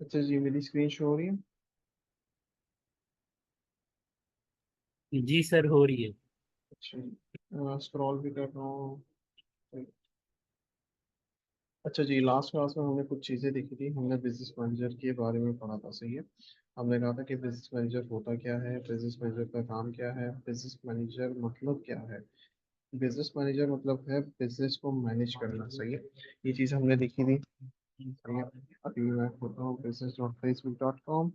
अच्छा जी, मेरी screen show हो रही है। जी सर, हो रही है। अच्छा, स्क्रॉल भी कर रहा हूँ। अच्छा जी, लास्ट क्लास में हमने कुछ चीज़ें देखी थी। हमने बिजनेस मैनेजर के बारे में पढ़ा था, सही है। हमने कहा था कि बिजनेस मैनेजर होता क्या है, बिजनेस मैनेजर का काम क्या है, बिजनेस मैनेजर मतलब क्या है। बिजनेस मैनेजर मतलब है बिजनेस को मैनेज करना, सही है। ये चीज़ हमने देखी थी, सही है। अभी मैं खोलता हूँ business.facebook.com।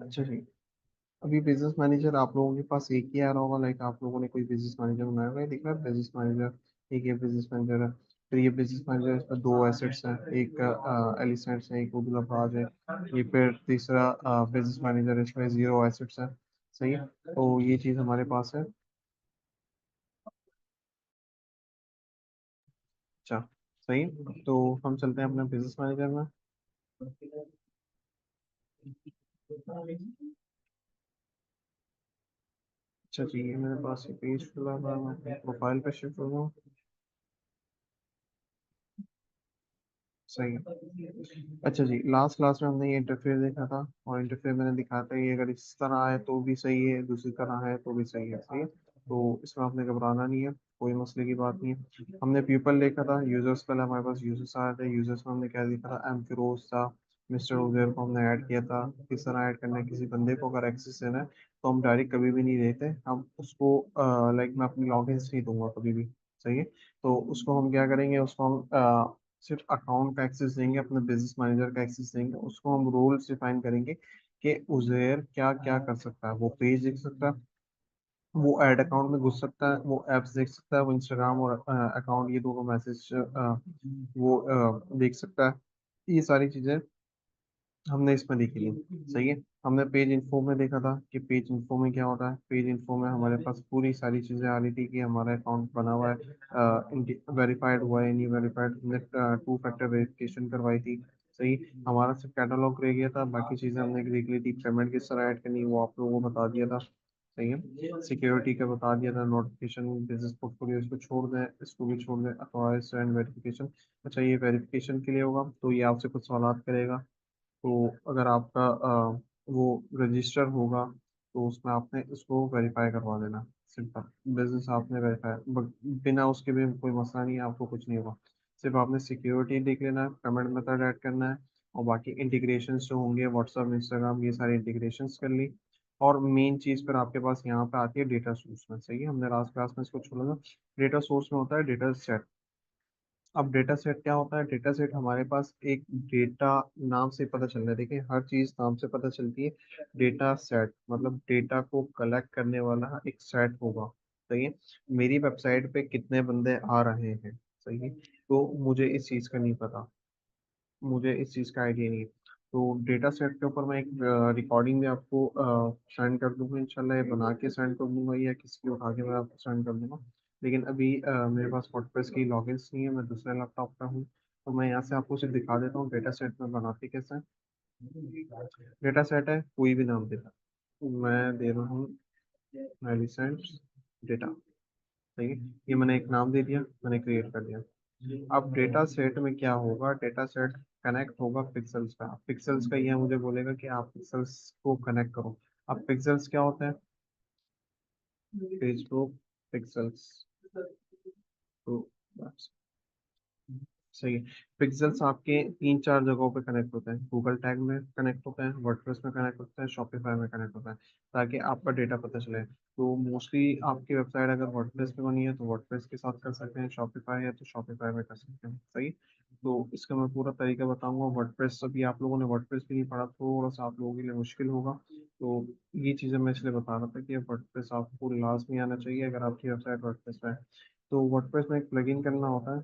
अच्छा जी, अभी बिजनेस मैनेजर आप लोगों के पास एक ही आ रहा होगा, लाइक आप लोगों ने कोई बिजनेस मैनेजर बनाया होगा। ये दिख रहा है बिजनेस मैनेजर, एक ये बिजनेस मैनेजर है। फिर ये बिजनेस मैनेजर, इसमें दो एसेट्स हैं, एक एलिसेंट्स है, एक उबला राज है। ये फिर तीसरा बिजनेस मैनेजर, इसमें जीरो एसेट्स है, सही है। तो ये चीज़ हमारे पास है। अच्छा, सही है। तो हम चलते हैं अपने बिजनेस मैनेजर में। अच्छा जी, ये मेरे पास ये पेज खुला हुआ है, मैं प्रोफाइल पे शिफ्ट हो जाऊँ। सही है। अच्छा जी, लास्ट क्लास में हमने ये इंटरफेस देखा था, और इंटरफेस मैंने दिखाया था ये अगर इस तरह है तो भी सही है, दूसरी तरह है तो भी सही है, सही है। तो इसमें आपने घबराना नहीं है, कोई मसले की बात नहीं है। हमने पीपल देखा था, यूजर्स, पहले हमारे पास यूजर्स आए थे। यूजर्स में हमने क्या देखा था, एम फिरोज था, मिस्टर उजैर को हमने ऐड किया था। किस तरह ऐड करना है, किसी बंदे को अगर एक्सेस देना है तो हम डायरेक्ट कभी भी नहीं देते, हम उसको लाइक मैं अपनी लॉगिन नहीं दूंगा कभी भी, सही है। तो उसको हम क्या करेंगे, उसको हम सिर्फ अकाउंट का एक्सेस देंगे, अपने बिजनेस मैनेजर का एक्सेस देंगे। उसको हम रूल्स डिफाइन करेंगे कि उज़ैर क्या क्या कर सकता है। वो पेज देख सकता है, वो ऐड अकाउंट में घुस सकता है, वो एप्स देख सकता है, वो इंस्टाग्राम और अकाउंट, ये दोनों मैसेज वो देख सकता है। ये सारी चीज़ें हमने इसमें देखी थी, सही है। हमने पेज इन्फो में देखा था कि पेज इन्फो में क्या होता है। पेज इन्फो में हमारे पास पूरी सारी चीज़ें आ रही थी कि हमारा अकाउंट बना हुआ है, वेरीफाइड हुआ है, नहीं वेरीफाइड। हमने टू फैक्टर वेरिफिकेशन करवाई थी, सही। हमारा सिर्फ कैटलॉग रह गया था, बाकी चीज़ें हमने देख ली थी। पेमेंट किस तरह ऐड करनी है वो आप लोगों को बता दिया था, सही है। सिक्योरिटी का बता दिया था, नोटिफिकेशन, बिजनेस पोर्टफोलियो, इसको छोड़ दें, इसको भी छोड़ दें, अथॉराइज एंड वेरिफिकेशन। अच्छा, ये वेरिफिकेशन के लिए होगा तो ये आपसे कुछ सवाल करेगा। तो अगर आपका वो रजिस्टर होगा तो उसमें आपने इसको वेरीफाई करवा देना, सिंपल। बिजनेस आपने वेरीफाई, बिना उसके भी कोई मसला नहीं है, आपको कुछ नहीं होगा। सिर्फ आपने सिक्योरिटी देख लेना है, पेमेंट मेथड ऐड करना है, और बाकी इंटीग्रेशन जो होंगे व्हाट्सअप, इंस्टाग्राम, ये सारे इंटीग्रेशन कर ली। और मेन चीज़ फिर आपके पास यहाँ पे आती है डेटा सोर्स में, सही है। हमने लास्ट क्लास में इसको छोड़ा था। डेटा सोर्स में होता है डेटा सेट। अब डेटा सेट क्या होता है, डेटा सेट हमारे पास एक डेटा नाम से पता चल रहा है, देखिए हर चीज नाम से पता चलती है। डेटा सेट मतलब डेटा को कलेक्ट करने वाला एक सेट होगा, सही है। मेरी वेबसाइट पे कितने बंदे आ रहे हैं, सही है, तो मुझे इस चीज का नहीं पता, मुझे इस चीज़ का आइडिया नहीं है। तो डेटा सेट के ऊपर मैं एक रिकॉर्डिंग भी आपको सेंड कर दूंगा इंशाल्लाह, या बना के सेंड कर दूंगा, या किसी की उठा के मैं आपको सेंड कर दूंगा। लेकिन अभी मेरे पास वर्डप्रेस की लॉगिन्स नहीं है, मैं दूसरे लैपटॉप पे हूँ। तो मैं यहाँ से आपको सिर्फ दिखा देता हूँ डेटा सेट में बनाते कैसे हैं। डेटा सेट है, कोई भी नाम देता, मैं दे रहा हूँ एलिसेंट डेटा, सही है। ये मैंने एक नाम दे दिया, मैंने क्रिएट कर दिया। अब डेटा सेट में क्या होगा, डेटा सेट कनेक्ट होगा पिक्सल्स का। पिक्सल्स का ये मुझे बोलेगा कि आप पिक्सल्स को कनेक्ट करो। अब पिक्सल्स क्या होता है, फेसबुक पिक्सल्स, तो बस, सही है। पिक्सल्स आपके तीन चार जगहों पे कनेक्ट होते हैं, गूगल टैग में कनेक्ट होते हैं, वर्डप्रेस में कनेक्ट होते हैं, शॉपिफाई में कनेक्ट होता है, ताकि आपका डेटा पता चले। तो मोस्टली आपकी वेबसाइट अगर वर्डप्रेस पे बनी है तो वर्डप्रेस के साथ कर सकते हैं, शॉपिफाई है तो शॉपिफाई में कर सकते हैं, सही। तो इसका मैं पूरा तरीका बताऊंगा। वर्डप्रेस, अभी आप लोगों ने वर्डप्रेस भी नहीं पढ़ा, थोड़ा सा आप लोगों के लिए मुश्किल होगा। तो ये चीज़ें मैं इसलिए बता रहा था कि वर्डप्रेस आपको लाजमी आना चाहिए अगर आपकी वेबसाइट वर्डप्रेस पे है। तो वर्डप्रेस में एक प्लगइन करना होता है।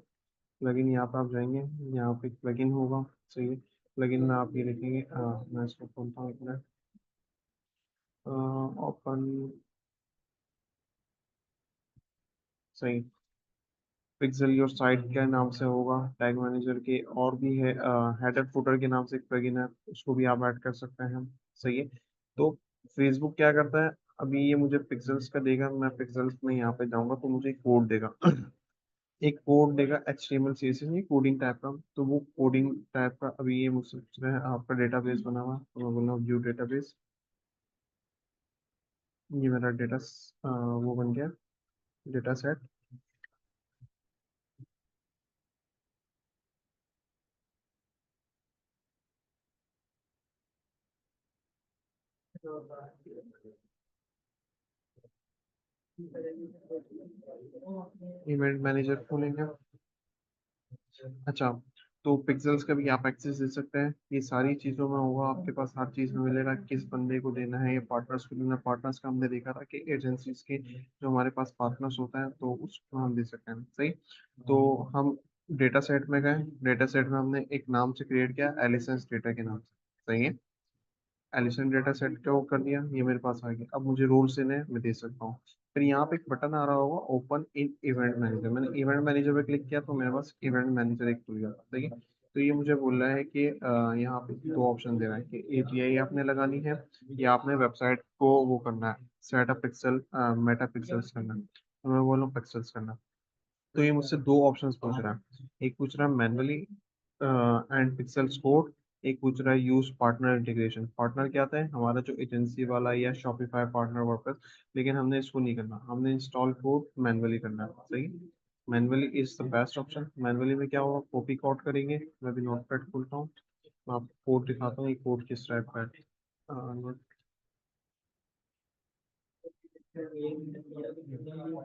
प्लगइन, यहाँ पे आप जाएंगे, यहाँ पे एक प्लगइन होगा, सही है। प्लगइन में आप ये देखेंगे, मैं इसको खोलता हूँ एक मिनट, ओपन, सही। पिक्सल योर साइट के नाम से होगा, टैग मैनेजर के और भी है, हेडर फुटर के नाम से एक प्लगइन है, उसको भी आप ऐड कर सकते हैं हम। सही है। तो फेसबुक क्या करता है, अभी ये मुझे पिक्सल्स का देगा, मैं पिक्सल्स में यहाँ पे जाऊंगा तो मुझे एक कोड देगा एक कोड देगा HTML CSS में कोडिंग टाइप का। तो वो कोडिंग टाइप का अभी ये मुझसे पूछ रहा है आपका डेटाबेस बना हुआ है? तो मैं बोल रहा हूँ व्यू डेटाबेस। ये मेरा डेटा वो बन गया, डेटा सेट। इवेंट मैनेजर खोलेंगे। अच्छा, तो पिक्सल्स का भी आप एक्सेस दे सकते हैं, ये सारी चीज़ों में होगा आपके पास, हर चीज़ में मिलेगा, किस बंदे को देना है, ये पार्टनर्स को देना। पार्टनर्स का हमने देखा था कि एजेंसीज के जो हमारे पास पार्टनर्स होता है तो उसको हम दे सकते हैं। सही। तो हम डेटा सेट में गए, डेटा सेट में हमने एक नाम से क्रिएट किया एलिसेंस डेटा के नाम से। सही है। एलिसन डेटा सेट का वो कर दिया, ये मेरे पास आ गया। अब मुझे रूल्स इन्हें मैं दे सकता हूँ। फिर यहाँ पे एक बटन आ रहा होगा ओपन इन इवेंट मैनेजर, मैंने इवेंट मैनेजर पे क्लिक किया तो मेरे पास इवेंट मैनेजर एक खुल गया। ठीक है। तो ये मुझे बोल रहा है कि यहाँ पे दो ऑप्शन दे रहा है कि API आपने लगानी है या आपने वेबसाइट को वो करना है, सेटअप पिक्सल मेटा पिक्सल्स करना है। तो मैं बोल रहा हूँ पिक्सल्स करना। तो ये मुझसे दो ऑप्शंस पूछ रहा है, एक पूछ रहा है मैनुअली एंड पिक्सेल्स कोड, एक पूछ रहा है यूज पार्टनर इंटीग्रेशन। पार्टनर क्या आता है, हमारा जो एजेंसी वाला या शॉपिफाई पार्टनर वर्कर्स। लेकिन हमने इसको नहीं करना, हमने इंस्टॉल कोड मैनुअली करना है। सही। Manually is the best option. Manually में क्या होगा, कॉपी कोड करेंगे। मैं भी नोट पैड खोलता हूँ, मैं आपको कोड दिखाता हूँ, ये कोड किस टाइप का है।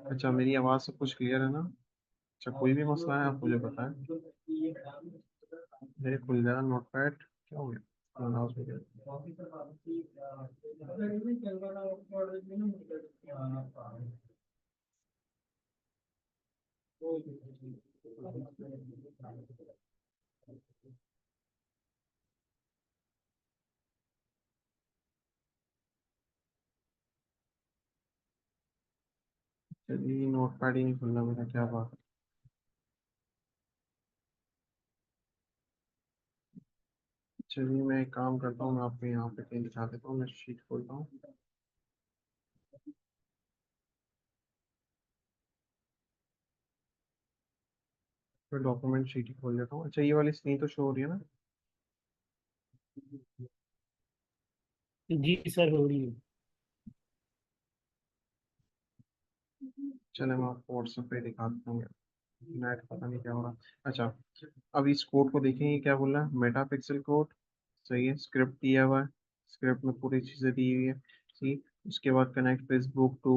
अच्छा, मेरी आवाज़ सब कुछ क्लियर है ना? अच्छा, कोई भी मसला है आप मुझे बताएं। मेरे खुल जाएगा नोट पैड, क्या हो गया? आवाज हो गया। चलिए, नोट पैड ही नहीं खुल रहा मेरा, क्या बात है। चलिए, मैं एक काम करता हूँ, मैं आपको यहाँ पे कहीं दिखा देता हूँ, मैं शीट खोलता हूँ। मैं डॉक्यूमेंट शीट ही खोल देता हूँ। अच्छा, ये वाली स्क्रीन तो शो हो रही है ना? जी सर हो रही है। चले, मैं आपको व्हाट्सएप पे दिखा देता हूँ। नेट पता नहीं क्या हो रहा। अच्छा, अब इस कोड को देखेंगे क्या बोल रहा है, मेटा पिक्सल कोड। सही है, स्क्रिप्ट दिया हुआ है, स्क्रिप्ट में पूरी चीज़ें दी हुई है। ठीक। उसके बाद connect Facebook to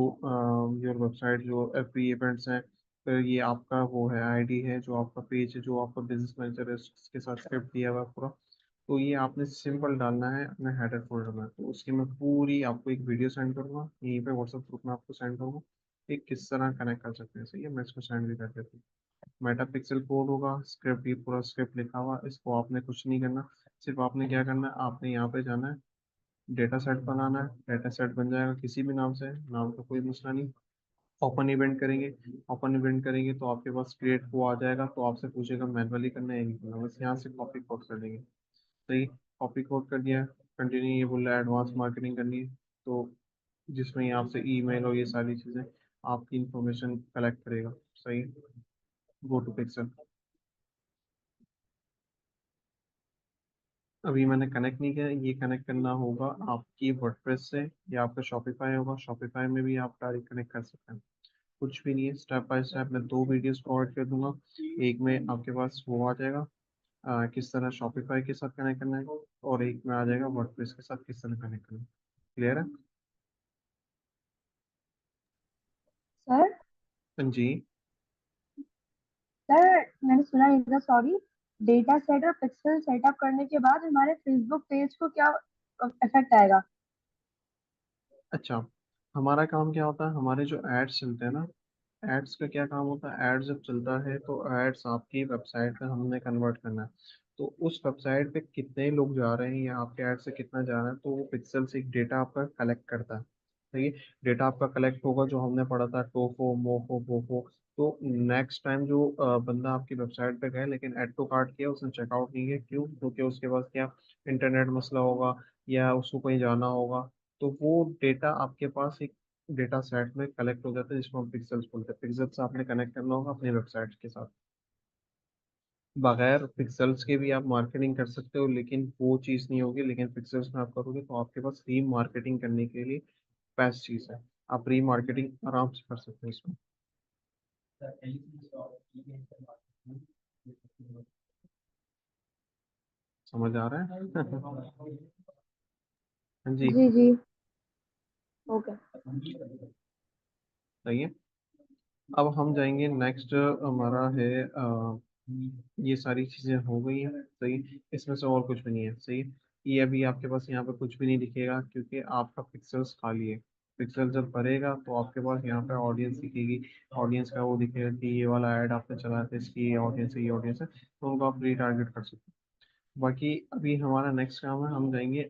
your website, जो FB इवेंट्स हैं। फिर ये आपका वो है ID है, जो आपका पेज है, जो आपका बिजनेस मैनेजर है, उसके साथ स्क्रिप्ट दिया हुआ है पूरा। तो ये आपने सिंपल डालना है अपने हेडर फोल्डर में। तो उसकी मैं पूरी आपको एक वीडियो सेंड करूँगा, यहीं पे व्हाट्सएप ग्रुप में आपको सेंड करूँगा कि किस तरह कनेक्ट कर सकते हैं। सही है, मैं इसको सेंड भी कर देता हूँ। मेटा पिक्सल कोड होगा, स्क्रिप्ट, ये पूरा स्क्रिप्ट लिखा हुआ, इसको आपने कुछ नहीं करना। सिर्फ आपने क्या करना है, आपने यहाँ पे जाना है, डेटा सेट बनाना है। डेटा सेट बन जाएगा किसी भी नाम से, नाम का कोई मसला नहीं। ओपन इवेंट करेंगे, ओपन इवेंट करेंगे तो आपके पास क्रिएट को आ जाएगा, तो आपसे पूछेगा मैनुअली करना है या नहीं करना, बस यहाँ से कॉपी कोड कर देंगे। सही। कॉपी कोड कर दिया। कंटिन्यू, ये बोल रहा है एडवांस मार्केटिंग करनी है, तो जिसमें ये आपसे ईमेल और ये सारी चीज़ें आपकी इंफॉर्मेशन कलेक्ट करेगा। सही। Go to pixel. अभी मैंने कनेक्ट नहीं किया, ये कनेक्ट करना होगा आपकी वर्डप्रेस से या आपका शॉपिफाई होगा, शॉपिफाई में भी आप डायरेक्ट कनेक्ट कर सकते हैं। कुछ भी नहीं है, स्टेप बाय स्टेप मैं दो वीडियोस प्रोवाइड कर दूंगा। एक में आपके पास वो आ जाएगा किस तरह शॉपिफाई के साथ कनेक्ट करना है, और एक में आ जाएगा वर्डप्रेस के साथ किस तरह कनेक्ट करना है। क्लियर है? सर हाँ जी। सर मैंने सुना नहीं था, सॉरी। डेटा सेट और पिक्सल सेटअप करने के बाद हमारे फेसबुक पेज को क्या इफेक्ट आएगा? अच्छा, हमारा काम क्या होता है, हमारे जो एड्स चलते हैं ना, एड्स का क्या काम होता है, एड्स जब चलता है तो एड्स आपकी वेबसाइट पे हमने कन्वर्ट करना है। तो उस वेबसाइट पे कितने लोग जा रहे हैं या आपके एड से कितना जा रहा है, तो वो पिक्सल से एक डेटा आपका कलेक्ट करता है। सही है। डेटा आपका कलेक्ट होगा, जो हमने पढ़ा था टोफो मोफो बोफो। तो नेक्स्ट टाइम जो बंदा आपकी वेबसाइट पे गया लेकिन ऐड टू कार्ट किया, उसने चेकआउट नहीं किया, क्यों? क्योंकि उसके पास क्या इंटरनेट मसला होगा या उसको कहीं जाना होगा। तो वो डेटा आपके पास एक डेटा सेट में कलेक्ट हो जाता है, जिसको हम पिक्सल्स बोलते हैं। पिक्सल्स आपने कनेक्ट करना होगा अपनी वेबसाइट के साथ। बगैर पिक्सल्स के भी आप मार्केटिंग कर सकते हो, लेकिन वो चीज़ नहीं होगी। लेकिन पिक्सल्स में आप करोगे तो आपके पास री मार्केटिंग करने के लिए बेस्ट चीज़ है। आप री मार्केटिंग आराम से कर सकते हो इसमें। समझ आ रहा है? हाँ जी। जी जी। ओके। सही है। अब हम जाएंगे नेक्स्ट। हमारा है ये सारी चीज़ें हो गई हैं, सही। इसमें से और कुछ भी नहीं है, सही। ये अभी आपके पास यहाँ पे कुछ भी नहीं दिखेगा, क्योंकि आपका पिक्सल्स खाली है। पिक्सल जब भरेगा तो आपके पास यहाँ पे ऑडियंस दिखेगी। ऑडियंस का वो दिखेगा कि ये वाला ऐड आपने चलाया था, इसकी ये ऑडियंस है, ये ऑडियंस है, तो उनको आप रीटारगेट कर सकते हो। बाकी अभी हमारा नेक्स्ट काम है, हम जाएंगे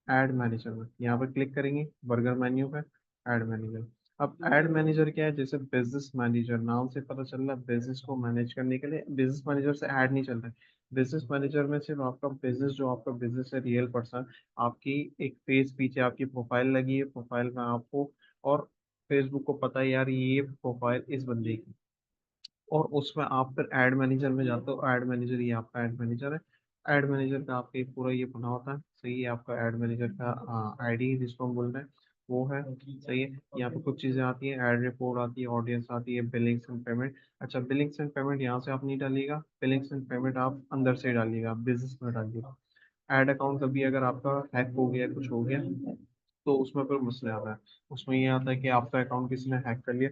ऐड मैनेजर में। यहाँ पे क्लिक करेंगे बर्गर मेन्यू पे, ऐड मैनेजर। अब ऐड मैनेजर क्या है? जैसे बिजनेस मैनेजर नाम से पता चल रहा है, बिजनेस को मैनेज करने के लिए। बिजनेस मैनेजर से ऐड नहीं चल रहा है। बिजनेस मैनेजर में सिर्फ आपका बिजनेस, जो आपका बिजनेस है, रियल पर्सन, आपकी एक फेस पीछे आपकी प्रोफाइल लगी है, प्रोफाइल में आपको, और फेसबुक को पता है यार ये प्रोफाइल इस बंदे की। और उसमें आप फिर ऐड मैनेजर में जाते हो। ऐड मैनेजर, ये आपका ऐड मैनेजर है। ऐड मैनेजर का आपका एक पूरा ये बना होता है, सही है। आपका ऐड मैनेजर का आईडी जिसको हम बोल रहे हैं वो है, सही है। यहाँ पे कुछ चीज़ें आती हैं, ऐड रिपोर्ट आती है, ऑडियंस आती है, बिलिंग्स एंड पेमेंट। अच्छा, बिलिंग्स एंड पेमेंट यहाँ से आप नहीं डालिएगा, बिलिंग्स एंड पेमेंट आप अंदर से डालिएगा, बिजनेस में डालिएगा। ऐड अकाउंट कभी अगर आपका हैक हो गया, कुछ हो गया, तो उसमें फिर मसले आता है। उसमें ये आता है कि आपका अकाउंट किसी ने हैक कर लिया,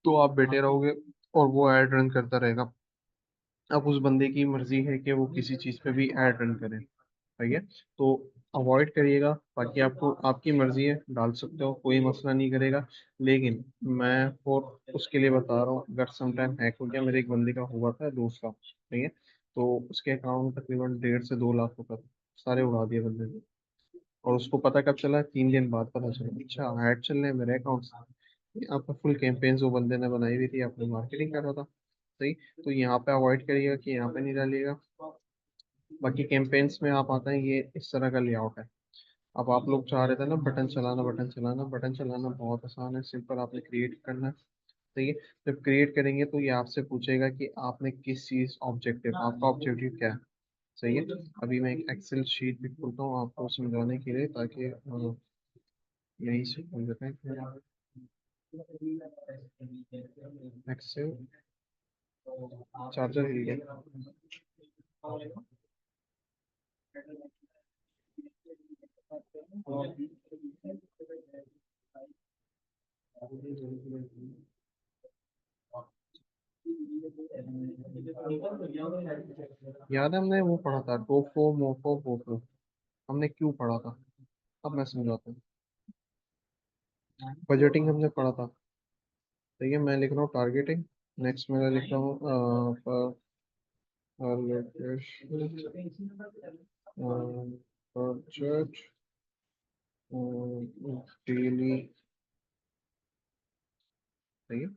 तो आप बैठे रहोगे और वो ऐड रन करता रहेगा। अब उस बंदे की मर्जी है कि वो किसी चीज़ पे भी ऐड रन करे, ठीक है। तो अवॉइड करिएगा। बाकी आपको आपकी मर्जी है, डाल सकते हो, कोई मसला नहीं करेगा। लेकिन मैं और उसके लिए बता रहा हूँ, अगर समटाइम हैक हो गया, मेरे एक बंदे का हुआ था, दोस्त का, ठीक है। तो उसके अकाउंट तकरीबन 1.5 से 2 लाख रुपए थे, सारे उड़ा दिए बंदे ने। और उसको पता कब चला? 3 दिन बाद पता चला, अच्छा ऐड चल रहे हैं मेरे अकाउंट से। आपका फुल कैंपेन जो बंदे ने बनाई हुई थी, आपने मार्केटिंग कर रहा था, सही। तो यहाँ पे अवॉइड करिएगा कि यहाँ पे नहीं डालिएगा। बाकी कैंपेन्स में आप आता है, ये इस तरह का लेआउट है। अब आप लोग चाह रहे थे ना बटन चलाना, बटन चलाना, बटन चलाना बहुत आसान है, सिंपल। आपने क्रिएट करना है, सही है। जब क्रिएट करेंगे तो ये आपसे पूछेगा कि आपने किस चीज़ ऑब्जेक्टिव, आपका ऑब्जेक्टिव क्या है, सही है। अभी मैं एक एक्सेल शीट भी खोलता हूँ आपको समझाने के लिए, ताकि यही से खोल देते हैं एक्सेल। चार्जर हिल गया। याद है हमने वो पढ़ा था, टोफो मोफो पोफो, हमने क्यों पढ़ा था? अब मैं समझाता हूँ। बजटिंग हमने पढ़ा था, ठीक है। मैं लिख रहा हूँ टारगेटिंग। नेक्स्ट मेरा लिख रहा हूँ बजट डेली, सही है।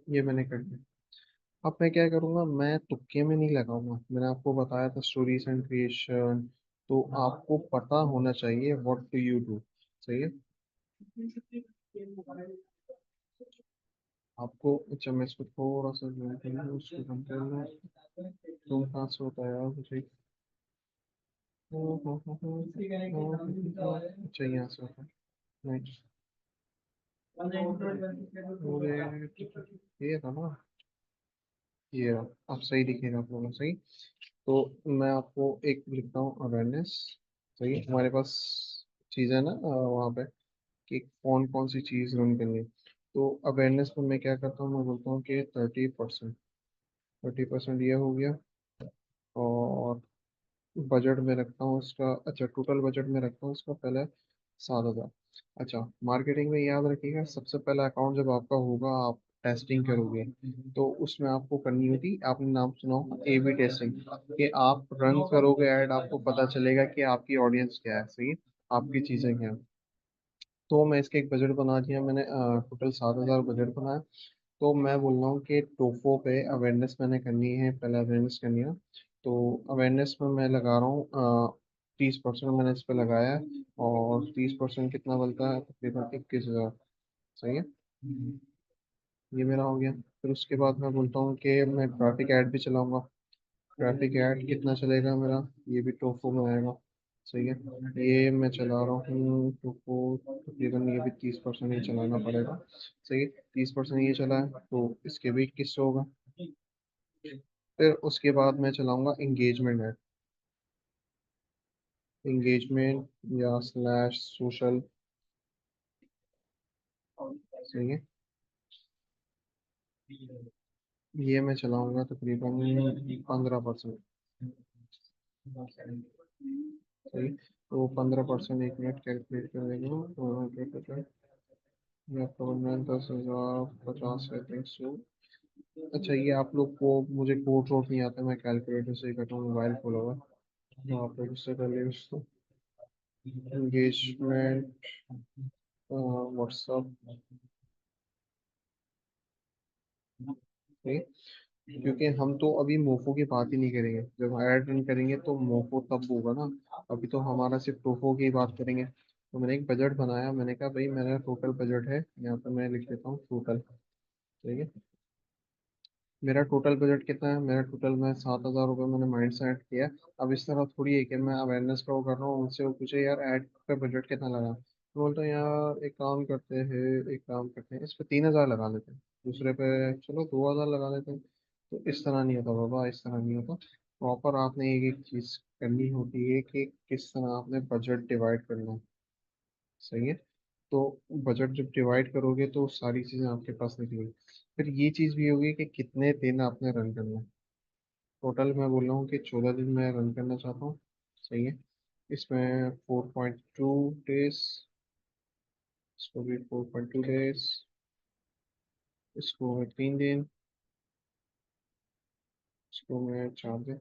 ये मैंने कर दिया। अब मैं क्या करूँगा, मैं तुक्के में नहीं लगाऊंगा। मैंने आपको बताया था स्टोरीज एंड क्रिएशन, तो आपको पता होना चाहिए व्हाट डू यू डू, सही है। आपको, अच्छा मैं इसको थोड़ा सा zoom कर लूँ, उसको कम कर लूँ। तुम कहाँ से होता है यार मुझे? अच्छा यहाँ से होता है, नेक्स्ट। ये था ना, ये रहा। अब सही दिखेगा आप लोगों को, सही। तो मैं आपको एक लिखता हूँ अवेयरनेस, सही है। हमारे पास चीज़ है ना वहाँ पे, कि कौन कौन सी चीज़ रन करनी है। तो अवेयरनेस में मैं क्या करता हूँ, मैं बोलता हूँ कि 30%, 30% ये हो गया। और बजट में रखता हूँ इसका, अच्छा टोटल बजट में रखता हूँ इसका पहले 7,000। अच्छा, मार्केटिंग में याद रखिएगा, सबसे पहला अकाउंट जब आपका होगा, आप टेस्टिंग करोगे, तो उसमें आपको करनी होती, आपने नाम सुना हो ए बी टेस्टिंग, कि आप रन करोगे ऐड, आपको पता चलेगा कि आपकी ऑडियंस क्या है, सही है, आपकी चीज़ें क्या है। तो मैं इसके एक बजट बना दिया मैंने, टोटल 7,000 बजट बनाया। तो मैं बोल रहा हूँ कि टोफो पे अवेयरनेस मैंने करनी है, पहले अवेयरनेस करनी है। तो अवेयरनेस में मैं लगा रहा हूँ 30% मैंने इस पे लगाया है। और 30% कितना बनता है, तकरीबन 21,000। सही है, ये मेरा हो गया। फिर उसके बाद मैं बोलता हूँ कि मैं ट्रैफिक ऐड भी चलाऊंगा। ट्रैफिक ऐड कितना चलेगा मेरा, ये भी टोफो में आएगा। सही है, ये मैं चला रहा हूँ टोफो, तकरीबन ये भी 30% ही चलाना पड़ेगा। सही है, 30% ये चला है, तो इसके भी 21 होगा। फिर उसके बाद मैं चलाऊंगा इंगेजमेंट ऐड, इंगेजमेंट या स्लैश सोशल। सही है, ये मैं चलाऊंगा तकरीबन 15%। सही, तो 15%, 1 मिनट कैलकुलेट कर लेंगे, तो क्या कहते हैं, या तो मैं 10,000 50 है 300। अच्छा, ये आप लोग को, मुझे कोड वोड नहीं आता, मैं कैलकुलेटर से ही करता हूँ, मोबाइल खोला हुआ है, तो आप लोग इससे कर लेंगे उसको। एंगेजमेंट व्हाट्सअप, क्योंकि हम तो अभी मोफो की बात ही नहीं करेंगे, जब ऐड रन करेंगे तो मोफो तब होगा ना। अभी तो हमारा सिर्फ टोफो की बात करेंगे। तो मैंने एक बजट बनाया, मैंने कहा भाई मेरा टोटल बजट है, यहाँ पे मैं लिख देता हूँ टोटल। ठीक है, मेरा टोटल बजट कितना है, मेरा टोटल में 7,000 रुपये मैंने माइंड सेट किया। अब इस तरह थोड़ी है कि मैं अवेयरनेस का वो कर रहा हूँ, उनसे वो पूछे यार ऐड पे बजट कितना लगा, तो बोलते हैं यार एक काम करते हैं, एक काम करते हैं, इस पे 3,000 लगा लेते हैं, दूसरे पे चलो 2,000 लगा लेते हैं। तो इस तरह नहीं होता बाबा, इस तरह नहीं होता। प्रॉपर आपने एक एक चीज़ करनी होती है कि किस तरह आपने बजट डिवाइड करना है। सही है, तो बजट जब डिवाइड करोगे तो सारी चीज़ें आपके पास निकलेंगी। फिर ये चीज़ भी होगी कि कितने दिन आपने रन करना है। टोटल मैं बोल रहा हूँ कि 14 दिन मैं रन करना चाहता हूँ। सही है, इसमें 4.2 डेज, इसको भी 4.2 डेज, इसको मैं 3 दिन, इसको मैं 4 दिन,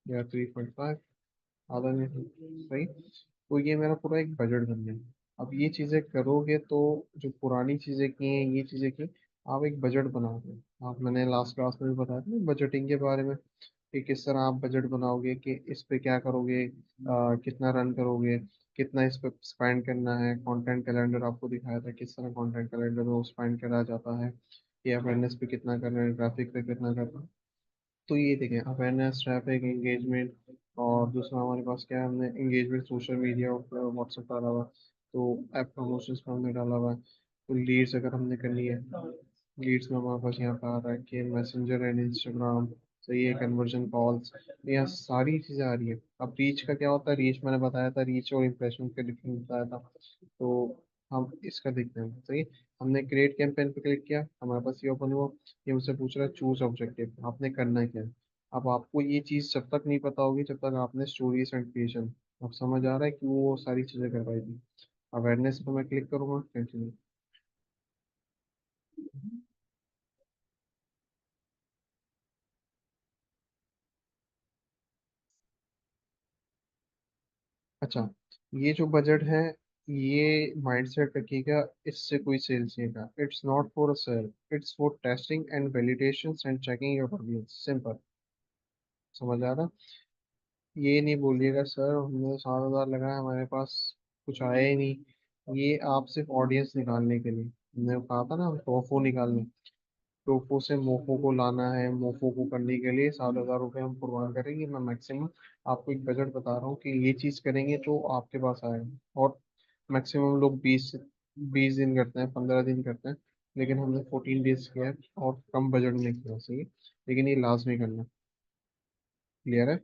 या 3.5, आधा दिन। सही, तो ये मेरा पूरा एक बजट बन गया। अब ये चीज़ें करोगे तो, जो पुरानी चीज़ें की हैं ये चीज़ें की, आप एक बजट बनाओगे। आप, मैंने लास्ट क्लास में भी बताया था बजटिंग के बारे में, कि किस तरह आप बजट बनाओगे, कि इस पे क्या करोगे, कितना रन करोगे, कितना इस पे स्पेंड करना है। कंटेंट कैलेंडर आपको दिखाया था, किस तरह कंटेंट कैलेंडर में स्पेंड करा जाता है, कि अवेयरनेस पे कितना करना है, ट्रैफिक पे कितना करना है। तो ये देखें, अवेयरनेस, ट्रैफिक, एंगेजमेंट, और दूसरा हमारे पास क्या है, हमने एंगेजमेंट सोशल मीडिया और व्हाट्सएप डाला हुआ है, तो ऐप प्रमोशंस पर हमने डाला हुआ है। तो लीड्स अगर हमने करनी है, लीड्स में हमारे पास यहाँ पे आ रहा है कि मैसेंजर एंड इंस्टाग्राम। सही है, कन्वर्जन कॉल्स, यहाँ सारी चीज़ें आ रही है। अब रीच का क्या होता है, रीच मैंने बताया था, रीच और इम्प्रेशन का डिफरेंस बताया था। तो हम इसका देखते हैं। सही है, हमने क्रिएट कैंपेन पे क्लिक किया, हमारे पास ये ओपन हुआ। ये मुझसे पूछ रहा है चूज ऑब्जेक्टिव, आपने करना क्या है। अब आपको ये चीज़ जब तक नहीं पता होगी, जब तक आपने स्टोरीज एंड क्रिएशन, अब समझ आ रहा है कि वो सारी चीज़ें कर पाएगी। अवेयरनेस पे मैं क्लिक करूंगा, कंटिन्यू। अच्छा, ये जो बजट है, ये माइंडसेट रखिएगा, इससे कोई सेल्स नहीं का, it's not for a sale, it's for testing and validation and checking your audience, simple. समझ आ रहा, ये नहीं बोलिएगा सर हमने 7,000 लगाया, हमारे पास कुछ आया ही नहीं। ये आप सिर्फ ऑडियंस निकालने के लिए, मैंने कहा था ना, हम टोफो निकालने, टोफो से मोफो को लाना है, मोफो को करने के लिए 7,000 रुपये हम कुर्बान करेंगे। मैं मैक्सिमम आपको एक बजट बता रहा हूँ कि ये चीज़ करेंगे तो आपके पास आएगा। और मैक्सिमम लोग 20 दिन करते हैं, 15 दिन करते हैं, लेकिन हमने 14 डेज किया है, और कम बजट में किया। सही है, लेकिन ये लाजमी करना। क्लियर है।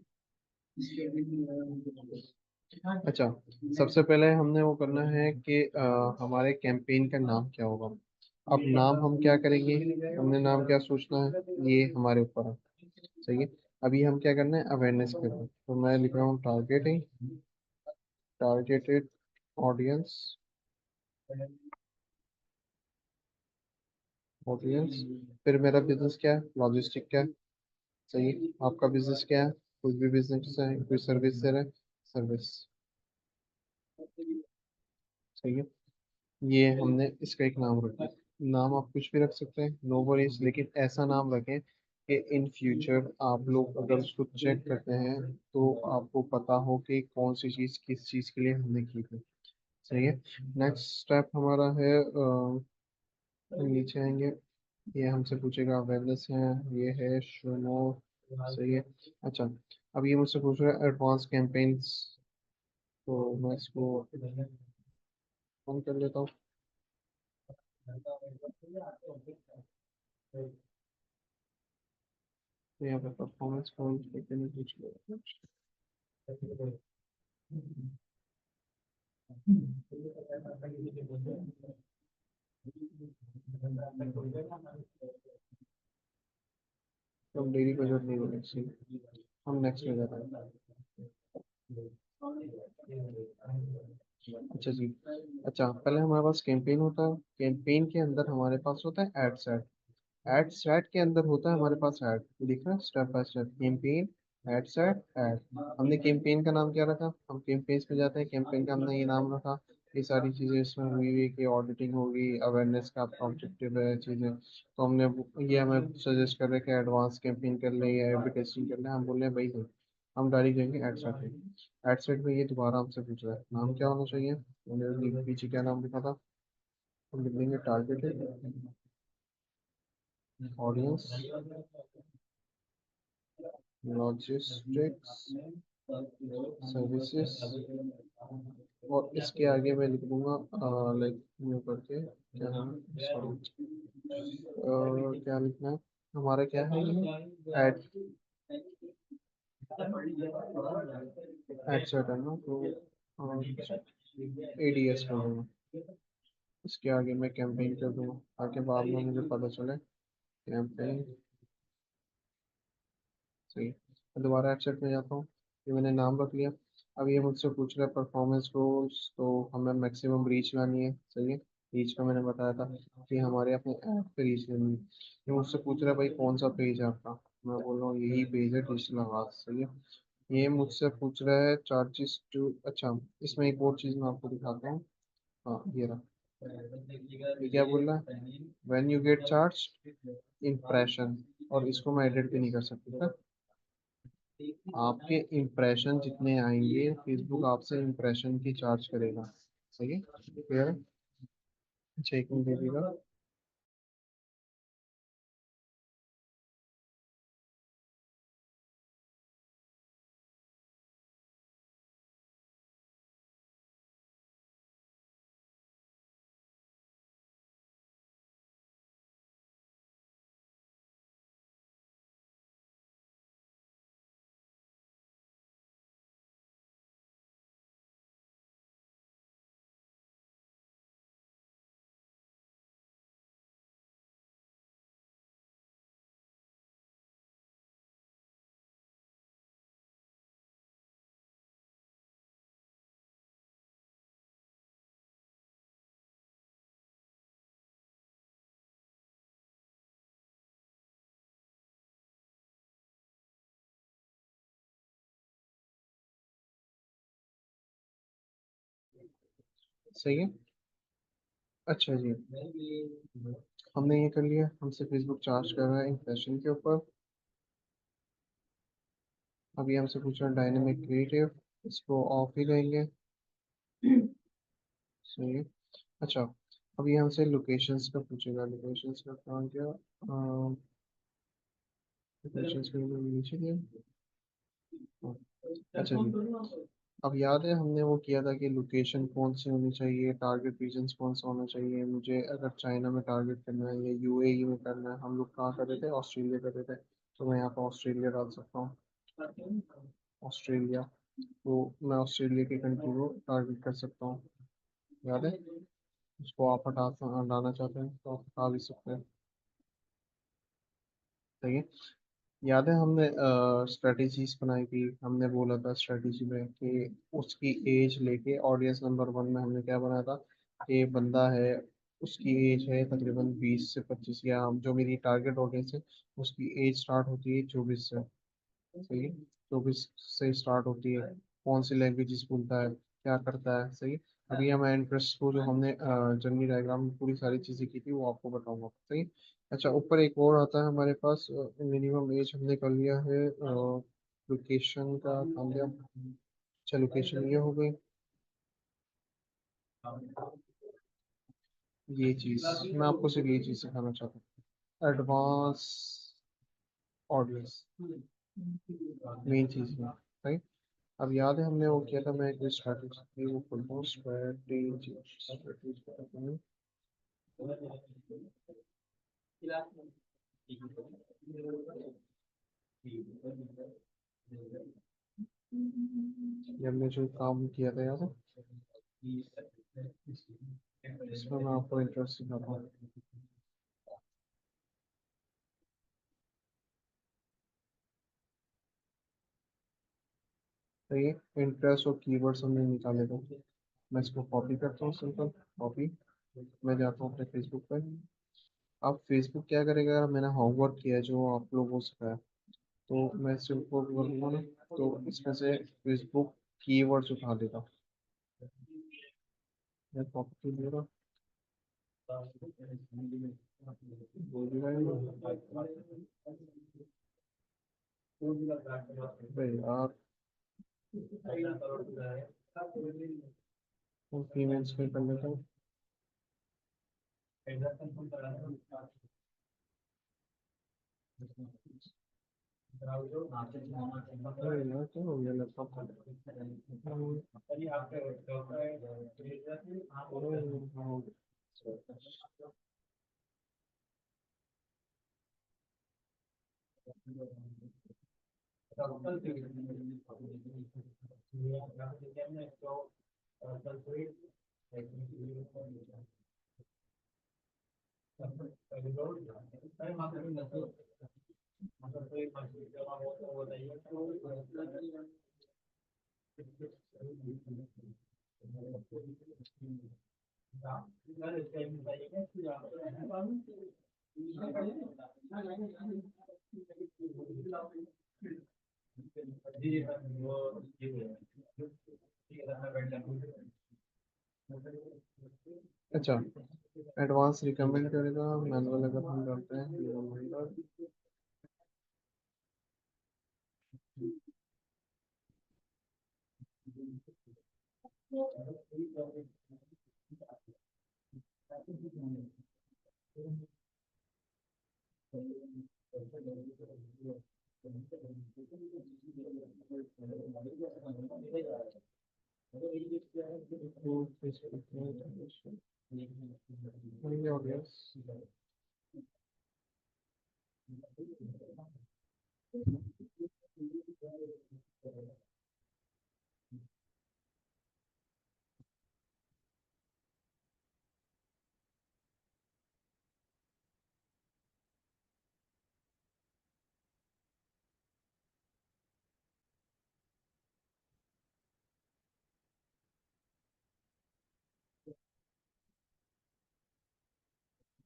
अच्छा, सबसे पहले हमने वो करना है कि हमारे कैंपेन का नाम क्या होगा। अब नाम हम क्या करेंगे, हमने नाम क्या सोचना है, ये हमारे ऊपर है। सही है, अभी हम क्या करना है, अवेयरनेस करना है। तो मैं लिख रहा हूँ टारगेटिंग, टारगेटेड ऑडियंस, ऑडियंस। फिर मेरा बिजनेस क्या है, लॉजिस्टिक क्या है, सही है। आपका बिजनेस क्या है, कुछ भी बिजनेस है, कोई सर्विस दे रहे हैं, सर्विस, सही है। ये हमने इसका एक नाम रखा। नाम आप कुछ भी रख सकते हैं, नो वरीज, लेकिन ऐसा नाम रखें कि इन फ्यूचर आप लोग अगर उसको चेक करते हैं तो आपको पता हो कि कौन सी चीज़ किस चीज़ के लिए हमने की थी, सही है। नेक्स्ट स्टेप हमारा है, नीचे आएंगे, ये हमसे पूछेगा अवेयरनेस है, ये है शो मोर, सही है। अच्छा, अब ये मुझसे पूछ रहा है एडवांस कैंपेन्स, तो मैं इसको ऑन कर लेता हूँ। तो यहाँ पे परफॉर्मेंस कौन करके नहीं पूछ लिया। तो हम डेली बजट नहीं बोले, सही। हम नेक्स्ट में जाते हैं। अच्छा जी। अच्छा, पहले हमारे पास कैंपेन होता है, कैंपेन के अंदर हमारे पास होता है एड सेट, एड सेट के अंदर होता है हमारे पास ऐड, दिख रहा है step by step, campaign, ad set, add. हमने कैंपेन का नाम क्या रखा, हम कैंपेन्स में जाते हैं, कैंपेन का हमने ये नाम रखा। ये सारी चीज़ें इसमें हुई हुई कि ऑडिटिंग होगी, अवेयरनेस का आपका ऑब्जेक्टिव है चीज़ें, तो हमने ये हमें सजेस्ट कर रहे हैं कि एडवांस कैंपेन कर लें या एडवर्टाइजिंग कर लें, हम बोल रहे हैं भाई नहीं, हम डायरेक्ट जाएंगे एड सेट में। एड सेट में ये दोबारा हमसे पूछ रहा है नाम क्या होना चाहिए, हमने पीछे क्या नाम लिखा था, हम लिख देंगे टारगेटेड ऑडियंस, लॉजिस्टिक्स सर्विसेज, और इसके आगे मैं लिख दूंगा लाइक न्यू करके, क्या नाम, सॉरी, क्या लिखना है हमारा, क्या है ये, एड, एड सेट है ना, तो एडीएस कर दूंगा। इसके आगे मैं कैंपेन कर दूंगा ताकि बाद में मुझे पता चले कैंपेन, सही। मैं दोबारा एडसेट में जाता हूँ, ये मैंने नाम रख लिया। अब ये मुझसे पूछ रहा है परफॉर्मेंस गोल्स, तो हमें मैक्सिमम रीच लानी है, सही है। रीच का मैंने बताया था कि हमारे अपने ऐप पे रीच लेनी है। ये मुझसे पूछ रहा है भाई कौन सा पेज है आपका, मैं बोल रहा हूँ यही पेज है डिजिटल आवाज, सही है। ये मुझसे पूछ रहा है चार्जेस टू, अच्छा, इसमें एक और चीज़ मैं आपको दिखाता हूँ। हाँ, ये रहा, ये क्या बोल रहा है, when you get charge impression, और इसको मैं एडिट भी नहीं कर सकती। आपके इम्प्रेशन जितने आएंगे फेसबुक आपसे इम्प्रेशन की चार्ज करेगा, सही है, क्लियर है। अच्छा, एक मिनट दीजिएगा। सही है। अच्छा जी, हमने ये कर लिया, हमसे फेसबुक चार्ज कर रहा है इम्प्रेशन के ऊपर। अभी हमसे पूछ रहा है डायनेमिक क्रिएटिव, इसको ऑफ ही रहेंगे, सही है। अच्छा, अभी हमसे लोकेशंस का पूछेगा, लोकेशंस का काम क्या, लोकेशंस के लिए नीचे गया। हाँ, अच्छा जी। अब याद है हमने वो किया था कि लोकेशन कौन सी होनी चाहिए, टारगेट रीजन्स कौन सा होना चाहिए, मुझे अगर चाइना में टारगेट करना है या यूएई में करना है, हम लोग कहाँ कर रहे थे, ऑस्ट्रेलिया कर रहे थे, तो मैं यहाँ पर ऑस्ट्रेलिया डाल सकता हूँ, ऑस्ट्रेलिया। तो मैं ऑस्ट्रेलिया की कंट्री को टारगेट कर सकता हूँ, याद है। उसको आप हटाना चाहते हैं तो आप हटा भी सकते हैं, सही है। याद है हमने स्ट्रेटेजीज बनाई थी, हमने बोला था स्ट्रेटेजी में कि उसकी एज लेके ऑडियंस नंबर वन में हमने क्या बनाया था कि बंदा है, उसकी एज है तकरीबन 20 से 25, या जो मेरी टारगेट ऑडियंस है उसकी एज स्टार्ट होती है 24 से। सही है, 24 से स्टार्ट होती है, कौन सी लैंग्वेजेस बोलता है, क्या करता है। सही है। अभी हमें इंटरेस्ट को जो हमने जर्नी डायग्राम में पूरी सारी चीज़ें की थी वो आपको बताऊंगा। सही है? अच्छा, ऊपर एक और आता है हमारे पास, मिनिमम एज हमने कर लिया है, लोकेशन का काम लिया। अच्छा, लोकेशन ये हो गई। ये चीज़ मैं आपको सिर्फ ये चीज़ सिखाना चाहता हूँ, एडवांस ऑडियंस मेन चीज़ में। सही। अब याद है हमने वो किया था, मैं एक स्ट्रैटेजी थी वो खोलता हूँ, स्ट्रैटेजी स्ट्रैटेजी। ये हमने जो काम किया था याद है, इसमें मैं आपको इंटरेस्ट सिखाता हूँ। तो ये इंटरेस्ट और कीवर्ड्स हमने निकाले थे। मैं इसको कॉपी करता हूँ, सिंपल कॉपी। मैं जाता हूँ अपने फेसबुक पर। अब फेसबुक क्या करेगा, अगर मैंने होमवर्क किया है जो आप लोगों से है, तो मैं सिंपल करूँगा ना, तो इसमें से फेसबुक कीवर्ड्स उठा देगा। मैं कॉपी दे रहा बोल भी रहा अबे यार, फीमेल्स पे कर लेता हूँ। अरे यार क्या हो गया लैपटॉप का? अच्छा, एडवांस रिकमेंड करेगा, मैनुअल अगर हम करते हैं रिमाइंडर। ऑडियंस।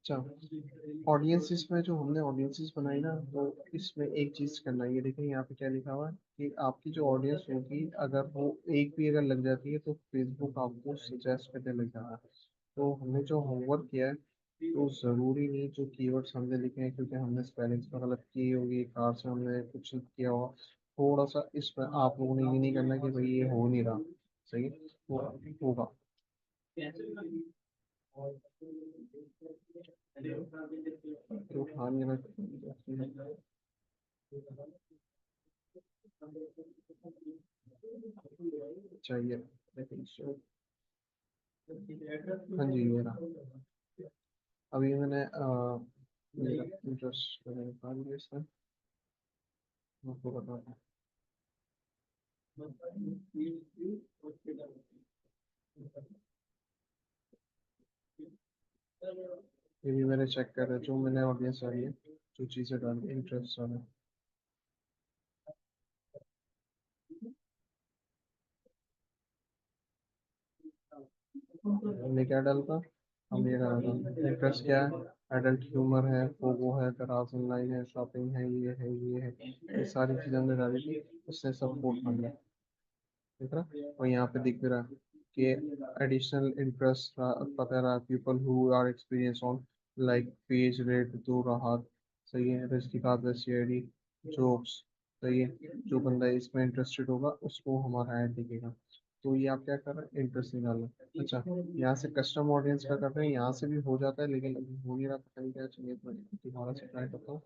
अच्छा, ऑडियंसिस में जो हमने ऑडियंसिस बनाई ना, तो इसमें एक चीज करना है, ये देखिए यहाँ पे क्या लिखा हुआ है कि आपकी जो ऑडियंस होगी अगर वो एक भी अगर लग जाती है तो फेसबुक आपको सजेस्ट करने लग जाता है। तो हमने जो होमवर्क किया है, तो ज़रूरी नहीं जो कीवर्ड्स हमने लिखे हैं, क्योंकि हमने स्पेलिंग्स में गलत की होगी, कार से हमने कुछ किया होगा, थोड़ा सा इसमें आप लोगों ने ये नहीं करना कि भाई ये हो नहीं रहा। सही है? वो होगा। तो हाँ, ये मैं चाहिए, लेकिन हाँ जी, ये रहा। अभी मैंने मेरा इंटरेस्ट मैंने निकाल दिया इसमें, आपको बताता हूँ। ये भी मैंने चेक करा जो मैंने ऑडियंस आ रही है, जो चीज़ें डाली इंटरेस्ट आ रहा है। हमने क्या डाला था, हम ये डाला था इंटरेस्ट क्या है, एडल्ट ह्यूमर है, फोगो है, दराज ऑनलाइन है, शॉपिंग है, ये सारी चीज़ें हमने डाली थी, उससे सब कोड बन गया। ठीक है, और यहाँ पे दिख भी रहा है कि एडिशनल इंटरेस्ट पता रहा, people who are experience on like page rate तो राहत, सही है, रजनीकांत रशियडी जोक्स, सही है, जो बंदा इसमें इंटरेस्टेड होगा उसको हमारा ऐड दिखेगा। तो ये आप क्या कर रहे हैं, इंटरेस्ट निकालो। अच्छा, यहाँ से कस्टम ऑडियंस का कर रहे हैं, यहाँ से भी हो जाता है लेकिन अभी हो नहीं रहा, पता नहीं क्या चाहिए, तो मैं दोबारा से ट्राई करता हूँ।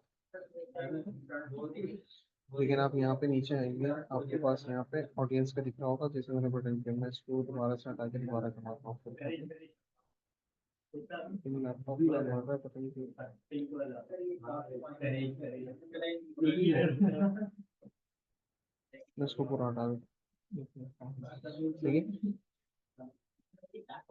लेकिन आप यहाँ पे नीचे आएंगे, आपके पास यहाँ पे ऑडियंस का दिख रहा होगा, जैसे मैंने बटन किया, मैं इसको दोबारा से हटा के दोबारा करवाता हूँ। लेकिन लैपटॉप में लग रहा है, पता नहीं क्यों। मैं इसको पूरा हटा दूँ। ठीक है,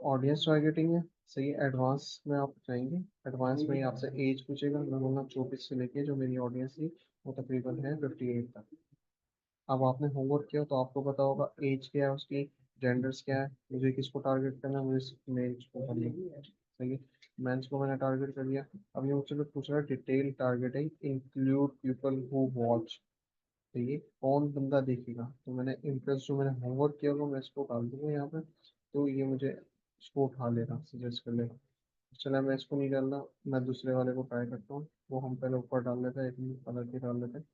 ऑडियंस टारगेटिंग है, सही है। एडवांस में आप जाएंगे, एडवांस में ही आपसे एज पूछेगा, मैं बोलूँगा 24 से लेके जो मेरी ऑडियंस थी वो तकरीबन है 58 तक। अब आपने होमवर्क किया तो आपको पता होगा एज क्या है उसकी, जेंडर्स क्या है, मुझे किसको टारगेट करना है, मुझे मेल्स को करना है, सही है। मेंस को मैंने टारगेट कर लिया। अब ये मुझसे पूछ रहा है detail targeting include people who watch, तो ये कौन बंदा देखेगा, तो मैंने इंटरेस्ट जो मैंने होमवर्क किया होगा मैं इसको डाल दूंगा यहाँ पे, तो ये मुझे इसको उठा लेगा, सजेस्ट कर लेगा। चला, मैं इसको नहीं डालना, मैं दूसरे वाले को ट्राई करता हूँ, वो हम पहले ऊपर डाल लेते हैं, एक कलर की डाल लेते हैं।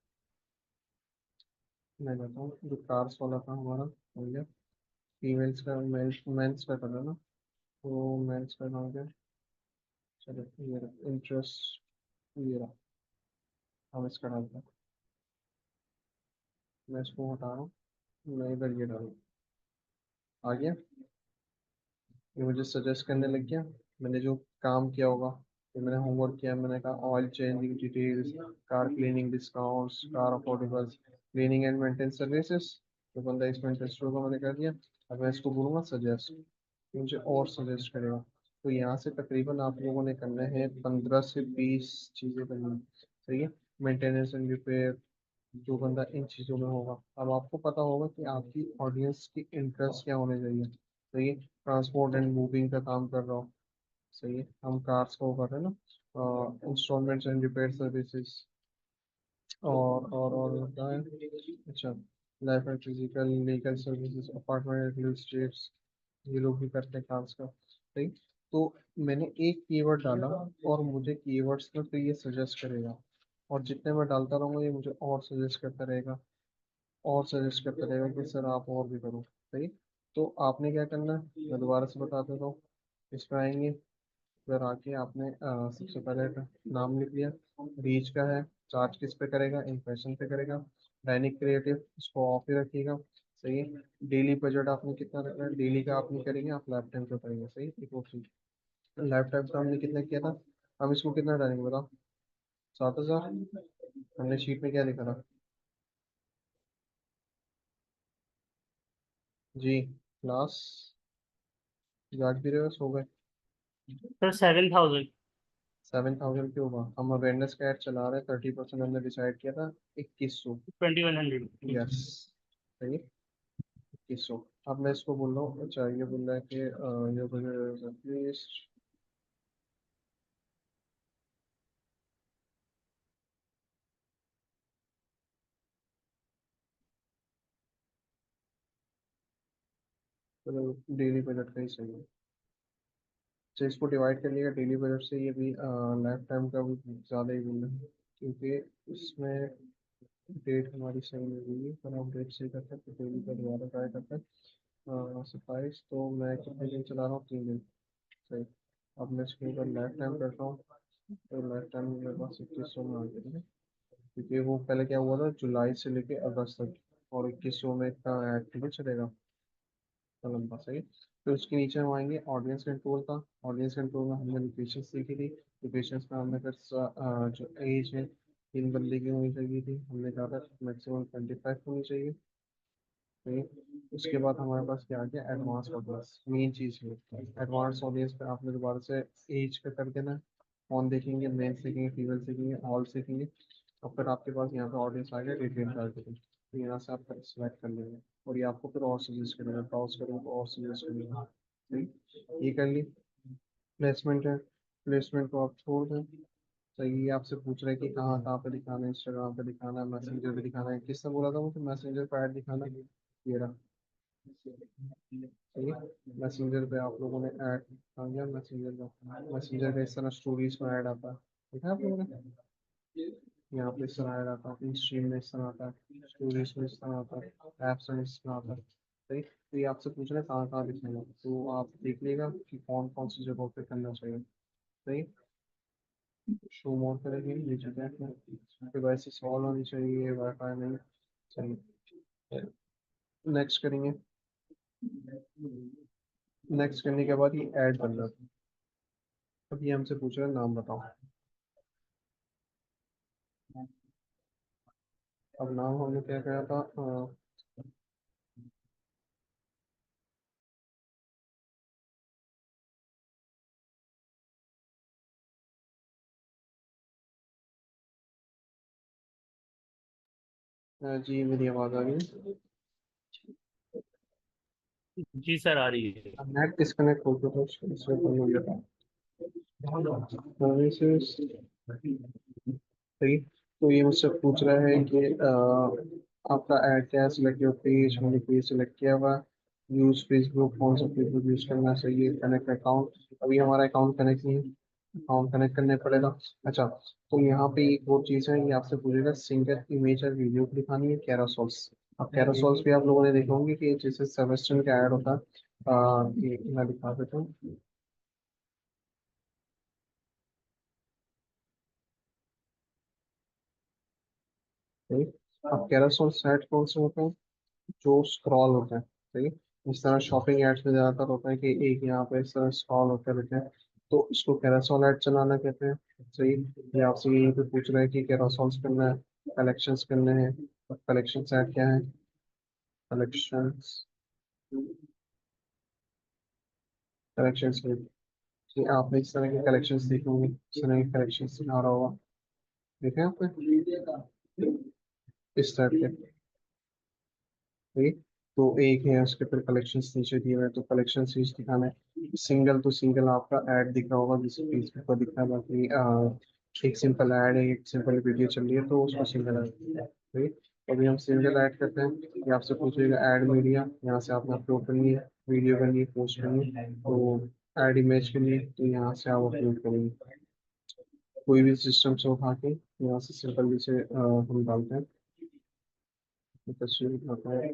मैं लेता हूँ जो कार्स वाला था हमारा, हो गया। फीमेल्स का, मेंस का कलर ना, तो मेंस का हो गया। चलो ये इंटरेस्ट, ये रहा, हम इसका डालते हैं। मैं इसको हटा रहा हूँ, मैं इधर ये डालूँ, आ गया। ये मुझे सजेस्ट करने लग गया, मैंने जो काम किया होगा, तो मैंने होमवर्क किया, मैंने कहा oil changing details, car cleaning discounts, car affordables, cleaning and maintenance services, तो बंदा इसमें इंटरेस्ट होगा, मैंने कर दिया। अब मैं इसको बोलूँगा सजेस्ट, मुझे और सजेस्ट करेगा। तो यहाँ से तकरीबन आप लोगों ने करना है 15 से 20 चीज़ें करनी है, सही है। मेंटेनेंस एंड रिपेयर, जो बंदा इन चीज़ों में होगा, अब आपको पता होगा कि आपकी ऑडियंस की इंटरेस्ट क्या होने चाहिए, सही है। ट्रांसपोर्ट एंड मूविंग का काम कर रहा हूँ, सही है, हम कार्स को कर रहे हैं ना, इंस्टॉलमेंट्स एंड रिपेयर सर्विसेज, और होता है, अच्छा, life and physical legal services, apartment real states, ये लोग भी करते हैं कार्स का, सही। तो मैंने एक कीवर्ड डाला और मुझे कीवर्ड्स में तो ये सजेस्ट करेगा, और जितने मैं डालता रहूँगा ये मुझे और सजेस्ट करता रहेगा, और सजेस्ट करता रहेगा कि सर आप और भी करो, सही। तो आपने क्या करना है, मैं दोबारा से बता देता हूँ। इसमें आएंगे, फिर आके आपने सबसे पहले नाम लिख लिया, रीच का है, चार्ज किस पे करेगा, इम्प्रेशन पे करेगा, दैनिक क्रिएटिव इसको ऑफ ही रखिएगा, सही है। डेली बजट आपने कितना रखना है, डेली का आप नहीं करेंगे, आप लाइफ टाइम का करेंगे, सही, एक ऑप्शन। लाइफ टाइम का हमने कितना किया था, हम इसको कितना डालेंगे बताओ, 7,000। हमने शीट में क्या लिखा था, जी क्लास, याद भी रहे हो, सो गए। सर 7,000। 7,000 क्यों हुआ, हम अवेयरनेस का ऐड चला रहे हैं, 30% हमने डिसाइड किया था, 2100। 2,100। यस, सही, 2100। अब मैं इसको बोल रहा हूँ, अच्छा ये बोल रहा है कि ये प्लीज, चलो डेली बजट का ही सही है। अच्छा, इसको डिवाइड कर लिएगा डेली बजट से, ये भी लाइफ टाइम का भी ज़्यादा ही बोल रहे हैं, क्योंकि इसमें डेट हमारी सही नहीं हुई, पर हम डेट सही करते हैं, तो डेली का दोबारा ट्राई करते हैं। 27, तो मैं कितने दिन चला रहा हूँ, 3 दिन, सही। अब मैं इसके ऊपर लाइफ टाइम करता हूँ, तो लाइफ टाइम मेरे पास 2100 में आ गया है, क्योंकि वो पहले क्या हुआ था, जुलाई से लेके अगस्त तक, और 2100 में इतना ऐड नहीं चलेगा, तो लंबा, सही। फिर उसके नीचे हम आएंगे, ऑडियंस कंट्रोल का। ऑडियंस कंट्रोल में हमने लोकेशन सीखी थी, लोकेशन में हमने फिर जो एज है 3 बंदे की होनी चाहिए थी, हमने कहा था मैक्सिमम 25 होनी चाहिए, सही। उसके बाद हमारे पास क्या आ गया, एडवांस ऑडियंस, मेन चीज़ है। एडवांस ऑडियंस पे आपने दोबारा से एज पे कर देना है, कौन देखेंगे, मेल सीखेंगे, फीमेल सीखेंगे, ऑल सीखेंगे। और फिर आपके पास यहाँ पे ऑडियंस आ गया, डिटेल टारगेटिंग, तो यहाँ से आप सेलेक्ट कर लेंगे, और ये आपको फिर और सजेस्ट करेगा, ब्राउज करेंगे तो और सजेस्ट करेगा, सही, ये कर ली। प्लेसमेंट है, प्लेसमेंट को आप छोड़ दें। सही, ये आपसे पूछ रहे हैं कि कहाँ कहाँ पे दिखाना है, इंस्टाग्राम पे दिखाना है, मैसेंजर पे दिखाना है, किसने बोला था मुझे मैसेंजर पे ऐड दिखाना है, ये रहा। सही है, मैसेंजर पे आप लोगों ने ऐड आ गया, मैसेंजर का, मैसेंजर पे इस तरह स्टोरीज में ऐड आता है, देखा आप लोगों ने, यहाँ पे इस तरह ऐड आता है, इन स्ट्रीम में इस तरह आता है, स्टोरीज में इस तरह आता है, ऐप्स में इस तरह आता है। सही, तो ये आपसे पूछ रहे हैं कहाँ कहाँ दिखाना है, तो आप देख लीजिएगा कि कौन कौन सी जगहों पे करना चाहिए। सही, शो मोड करेंगे, नीचे जाके डिवाइस ऑन होनी चाहिए, वाईफाई नहीं। सही, नेक्स्ट करेंगे। नेक्स्ट करने के बाद ये ऐड करना है। अब ये हमसे पूछ रहा है नाम बताओ। अब नाम हमने क्या कहा था, जी मेरी आवाज़ आ गई। जी सर आ रही है। नेट डिस्कनेक्ट हो गया था, इसमें बंद हो गया था। सर्विसेज, सही, तो ये मुझसे पूछ रहा है कि आपका ऐड क्या है, सिलेक्ट योर पेज, मैंने पेज सिलेक्ट किया हुआ। यूज फेसबुक, कौन सा फेसबुक यूज करना चाहिए, कनेक्ट अकाउंट, अभी हमारा अकाउंट कनेक्ट नहीं है, अकाउंट कनेक्ट करने पड़ेगा। अच्छा, तो यहाँ पे एक और चीज़ है, ये आपसे पूछेगा सिंगल इमेज और वीडियो को दिखानी है कैरोसोल्स। अब कैरोसोल्स भी आप लोगों ने देखे होंगे कि जैसे सेबेस्टियन का ऐड होता है, ये मैं दिखा देता हूँ। सही, अब कैरोसोल सेट कौन से होते हैं, जो स्क्रॉल होता है। सही, इस तरह शॉपिंग एड्स में ज़्यादातर होता है कि एक यहाँ पे इस तरह स्क्रॉल होते रहते हैं, तो इसको कैरोसोल ऐड चलाना कहते हैं। सही, ये आपसे यहीं पे पूछ रहा है कि कैरोसोल्स करना है, कलेक्शंस करने हैं, कलेक्शंस ऐड क्या है, कलेक्शंस, कलेक्शंस में कि आपने इस तरह के कलेक्शंस देखे होंगे, इस तरह के कलेक्शंस दिखा रहा होगा, देखे आपने इस टाइप के। ठीक, तो एक है उसके फिर कलेक्शंस नीचे दिए हुए हैं, तो कलेक्शन सीरीज दिखाना है। सिंगल तो सिंगल आपका ऐड दिख रहा होगा जिस फेसबुक पर दिखा है, बाकी एक सिंपल ऐड है, एक सिंपल वीडियो चल रही है तो उसको सिंगल ऐड। ठीक, अभी हम सिंगल ऐड करते हैं। ये आपसे पूछेगा ऐड मीडिया, यहाँ से आपने अपलोड करनी है, वीडियो करनी है, पोस्ट करनी है, तो ऐड इमेज के लिए तो यहाँ से आप अपलोड करेंगे, कोई भी सिस्टम से उठा के यहाँ से सिंपल जैसे हम डालते हैं, तो तस्वीर उठाता है।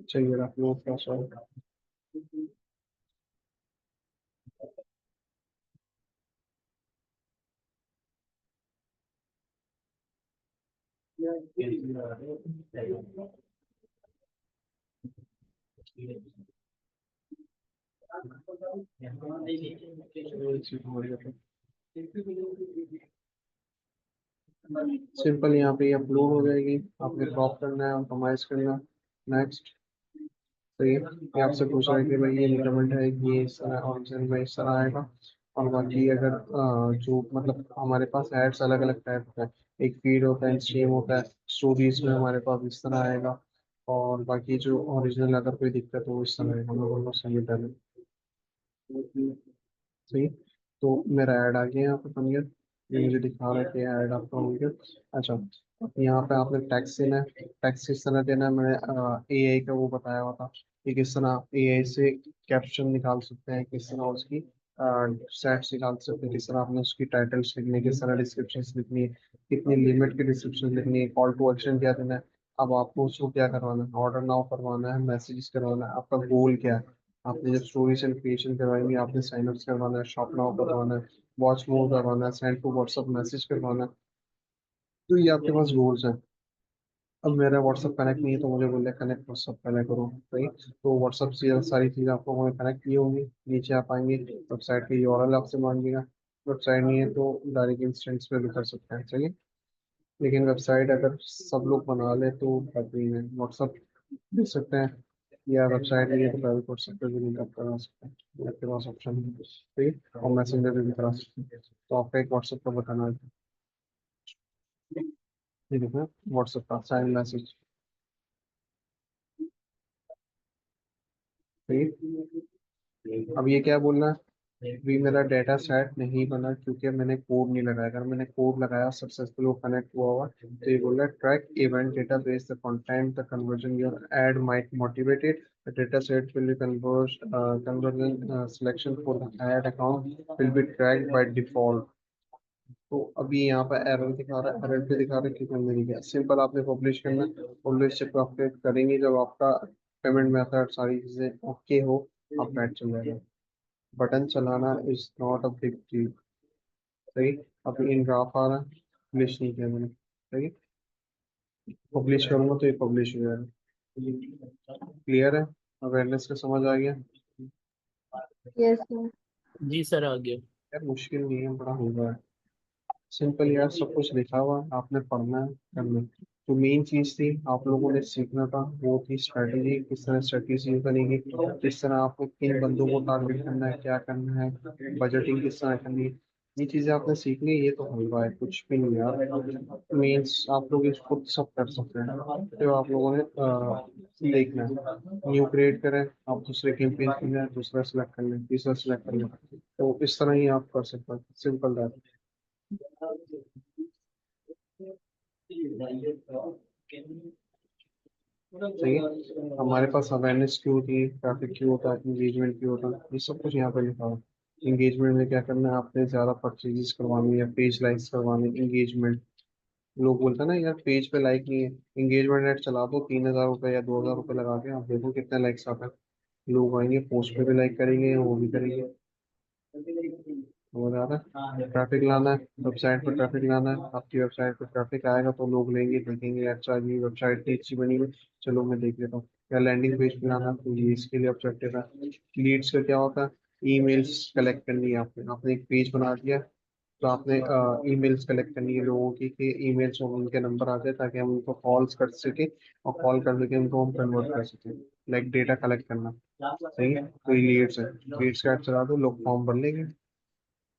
चाहिए रख लो पासवर्ड। सिंपल यहाँ पे अपलोड हो जाएगी, आपने क्रॉप करना है, ऑप्टिमाइज करना है, नेक्स्ट। तो ये आपसे पूछ रहा है कि भाई ये रिकमेंड है, ये इस तरह ऑरिजिनल में इस तरह आएगा। और बाकी अगर जो मतलब हमारे पास एड्स अलग अलग टाइप का है, एक फीड होता है, स्ट्रीम होता है, स्टोरीज में हमारे पास इस तरह आएगा, और बाकी जो ओरिजिनल अगर कोई दिक्कत हो इस तरह आएगा, मैं बोलूँगा सबमिट है। सही, तो मेरा ऐड आ गया यहाँ पे बन गया, ये मुझे दिखा रहा है कि ऐड आपका हो गया। अच्छा, अब यहाँ पे आपने टैक्स देना है, टैक्स किस तरह देना है, मैंने एआई का वो बताया हुआ था कि किस तरह एआई से कैप्शन निकाल सकते हैं, किस तरह उसकी सेट्स निकाल सकते हैं, किस तरह आपने उसकी टाइटल्स लिखनी है, किस तरह डिस्क्रिप्शन लिखनी है, कितनी लिमिट की डिस्क्रिप्शन लिखनी है, कॉल टू एक्शन क्या देना है। अब आपको उसको क्या करवाना है, ऑर्डर नाउ करवाना है, मैसेजेस करवाना है, आपका गोल क्या है। आपने जब स्टोरीज एंड क्रिएशन करवाएंगे, आपने साइन अप्स करवाना है, शॉप नाउ करवाना है, वॉच मोर करवाना है, सेंड टू व्हाट्सअप मैसेज करवाना है, तो ये आपके पास गोल्स हैं। अब मेरा व्हाट्सअप कनेक्ट नहीं है तो मुझे बोल कनेक्ट व्हाट्सअप पहले करो। सही, तो व्हाट्सअप से ये सारी चीज़ें आप लोगों ने कनेक्ट की होंगी, नीचे आप आएंगे, वेबसाइट की यूआरएल आपसे मांगेगा, वेबसाइट नहीं है तो डायरेक्ट इंस्टेंट्स पे भी कर सकते हैं। चलिए, लेकिन वेबसाइट अगर सब लोग बना ले तो बेहतरीन है। व्हाट्सअप दे सकते हैं, या वेबसाइट नहीं है तो प्राइवेट व्हाट्सएप पे भी लिंक अप करा सकते हैं, आपके पास ऑप्शन है, ठीक है। और मैसेंजर पे भी करा सकते हैं। तो आपका एक व्हाट्सएप का बताना है, ये देखो व्हाट्सएप का साइन मैसेज, ठीक है। अब ये क्या बोलना है, भी मेरा डेटा सेट नहीं बना क्योंकि मैंने कोड नहीं लगाया। अगर मैंने कोड लगाया सक्सेसफुल वो कनेक्ट हुआ हुआ, तो ये बोल रहा है track event database the content the conversion your add might motivated the data set will be conversion selection for the ad account will be tracked by default। तो अभी यहाँ पर एरर दिखा रहा है, एरर पे दिखा रहा है क्योंकि हमने नहीं किया। सिंपल आपने पब्लिश करना, पब्लिश से आपके करेंगे जब आपका पेमेंट मेथड सारी चीजें ओके हो, आप बैठ चल जाएगा। बटन चलाना is not a big deal, सही। अभी इन ग्राफ आ रहा है, पब्लिश नहीं किया मैंने, सही। पब्लिश करूंगा तो ये पब्लिश हो जाएगा। क्लियर है, अवेयरनेस का समझ आ गया। Yes sir. जी सर आ गया। यार मुश्किल नहीं है, बड़ा होगा, सिंपल यार, सब कुछ लिखा हुआ है, आपने पढ़ना है, करना है। जो मेन चीज थी आप लोगों ने सीखना था वो थी स्ट्रेटेजी, किस तरह स्ट्रेटेजी बनेगी, किस तरह आपको किन बंदों को टारगेट करना है, क्या करना है, बजटिंग किस तरह करनी है। ये चीजें आपने सीखनी है, ये तो हलवा है, कुछ भी नहीं यार। मेंस आप लोग इसको सब कर सकते हैं, तो आप लोगों ने देखना है। न्यू क्रिएट करें, आप दूसरे कैंपेन के लिए दूसरा सेलेक्ट कर लें, तीसरा सेलेक्ट कर लें, तो इस तरह ही आप कर सकते हैं, सिंपल है। सही है। हमारे पास अवेयरनेस क्यों होती है, ट्रैफिक क्यों होता है, एंगेजमेंट क्यों होता है, ये सब कुछ यहाँ पे लिखा हुआ है। एंगेजमेंट में क्या करना है, आपने ज्यादा परचेजेस करवानी है, पेज लाइक्स करवानी, एंगेजमेंट। लोग बोलते हैं ना यार पेज पे लाइक नहीं है, एंगेजमेंट रेट चला दो 3,000 रुपये या 2,000 रुपये लगा के, आप देखो कितने लाइक्स आते हैं। लोग आएंगे, पोस्ट पे भी लाइक करेंगे, वो भी करेंगे। समझ आ रहा है, ट्रैफिक लाना है, वेबसाइट पर ट्रैफिक लाना है, आपकी वेबसाइट पर ट्रैफिक आएगा तो लोग लेंगे, देखेंगे अच्छा जी वेबसाइट इतनी अच्छी बनी है, चलो मैं देख लेता हूँ। या लैंडिंग पेज पे लाना है, तो ये इसके लिए ऑब्जेक्टिव है। लीड्स का क्या होता है, ईमेल्स कलेक्ट करनी है आपने, आपने एक पेज बना दिया, तो आपने ईमेल्स कलेक्ट करनी है लोगों की, कि ईमेल्स और उनके नंबर आ जाए ताकि हम उनको कॉल्स कर सके, और कॉल कर सके उनको हम कन्वर्ट कर सकें, लाइक डेटा कलेक्ट करना, सही है। तो ये लीड्स है, लीड्स का चला दो, लोग फॉर्म भर लेंगे।